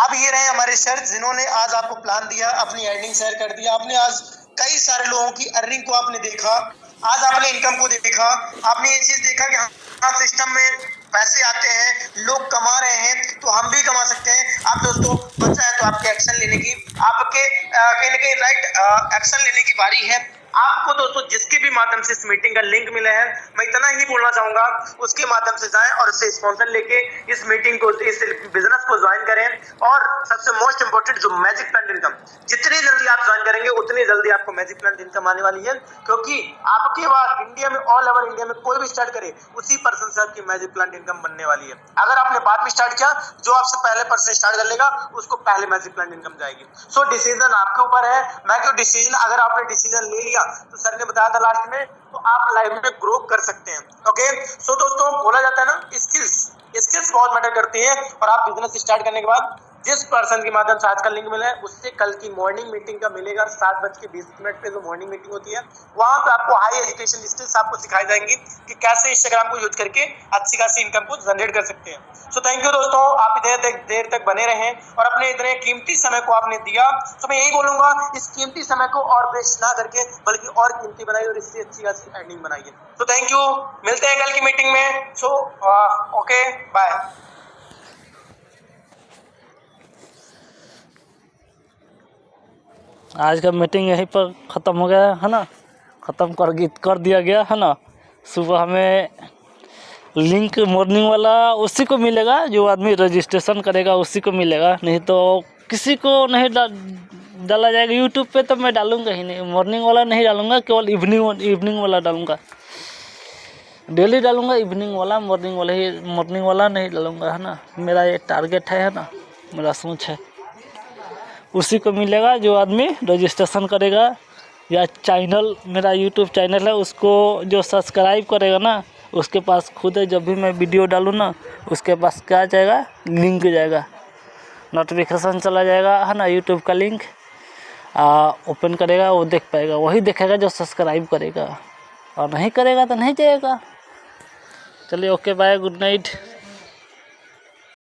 अब ये रहे हमारे सर जिन्होंने आज आपको प्लान दिया, अपनी अर्निंग शेयर कर दिया। आपने आज कई सारे लोगों की अर्निंग को आपने देखा, आज आपने इनकम को देखा, आपने ये चीज देखा कि हाँ सिस्टम में पैसे आते हैं, लोग कमा रहे हैं, तो हम भी कमा सकते हैं। आप दोस्तों बचा है तो आपके एक्शन लेने की, आपके कहीं ना कहीं राइट एक्शन लेने की बारी है। आपको दोस्तों जिसके भी माध्यम से इस मीटिंग का लिंक मिला है, मैं इतना ही बोलना चाहूंगा, उसके माध्यम से जाएं और उससे स्पॉन्सर लेके इस मीटिंग को, इस बिजनेस को ज्वाइन करें। और सबसे मोस्ट इंपोर्टेंट जो मैजिक प्लान इनकम, जितनी जल्दी आप ज्वाइन करेंगे उतनी जल्दी आपको मैजिक प्लान इनकम आने वाली है, क्योंकि आपके बाद इंडिया में, ऑल ओवर इंडिया में कोई भी स्टार्ट करे उसी पर्सन से आपकी मैजिक प्लान इनकम बनने वाली है। अगर आपने बाद में स्टार्ट किया, जो आपसे पहले पर्सन स्टार्ट कर लेगा उसको पहले मैजिक प्लान इनकम जाएगी। सो डिसीजन आपके ऊपर है, मैं क्यों डिसीजन, अगर आपने डिसीजन ले लिया तो सर ने बताया था लास्ट में, तो आप लाइफ में ग्रो कर सकते हैं। ओके सो दोस्तों बोला जाता है ना, स्किल्स बहुत मैटर करती है, और आप बिजनेस स्टार्ट करने के बाद जिस पर्सन के माध्यम से आज का लिंक मिला है उससे कल की मॉर्निंग मीटिंग का मिलेगा 7:20 पे जो मॉर्निंग मीटिंग होती है, वहां पे आपको हाई एजुकेशन स्किल्स आपको सिखाई जाएंगी कि कैसे इंस्टाग्राम को यूज करके अच्छी खासी इनकम को जनरेट कर सकते हैं। सो थैंक यू दोस्तों, आप देर तक बने रहें और अपने इतने कीमती समय को आपने दिया। तो मैं यही बोलूंगा, इस कीमती समय को और वेस्ट ना करके बल्कि और कीमती बनाइए और इससे अच्छी खासी अर्निंग बनाइए। तो थैंक यू, मिलते हैं कल की मीटिंग में। So okay, bye. आज का मीटिंग यहीं पर ख़त्म हो गया है ना, ख़त्म कर दिया गया है ना। सुबह हमें लिंक मॉर्निंग वाला उसी को मिलेगा, जो आदमी रजिस्ट्रेशन करेगा उसी को मिलेगा, नहीं तो किसी को नहीं डाला जाएगा। यूट्यूब पे तो मैं डालूंगा ही नहीं, मॉर्निंग वाला नहीं डालूंगा, केवल इवनिंग वाला डालूंगा। डेली डालूंगा इवनिंग वाला, मॉर्निंग वाला नहीं डालूंगा, है ना। मेरा ये टारगेट है ना, मेरा सोच है। उसी को मिलेगा जो आदमी रजिस्ट्रेशन करेगा या चैनल, मेरा यूट्यूब चैनल है उसको जो सब्सक्राइब करेगा ना, उसके पास खुद है जब भी मैं वीडियो डालूँ ना, उसके पास क्या जाएगा, लिंक जाएगा, नोटिफिकेशन चला जाएगा, है ना। यूट्यूब का लिंक ओपन करेगा, वो देख पाएगा, वही देखेगा जो सब्सक्राइब करेगा, और नहीं करेगा तो नहीं जाएगा। चलिए ओके, बाय, गुड नाइट।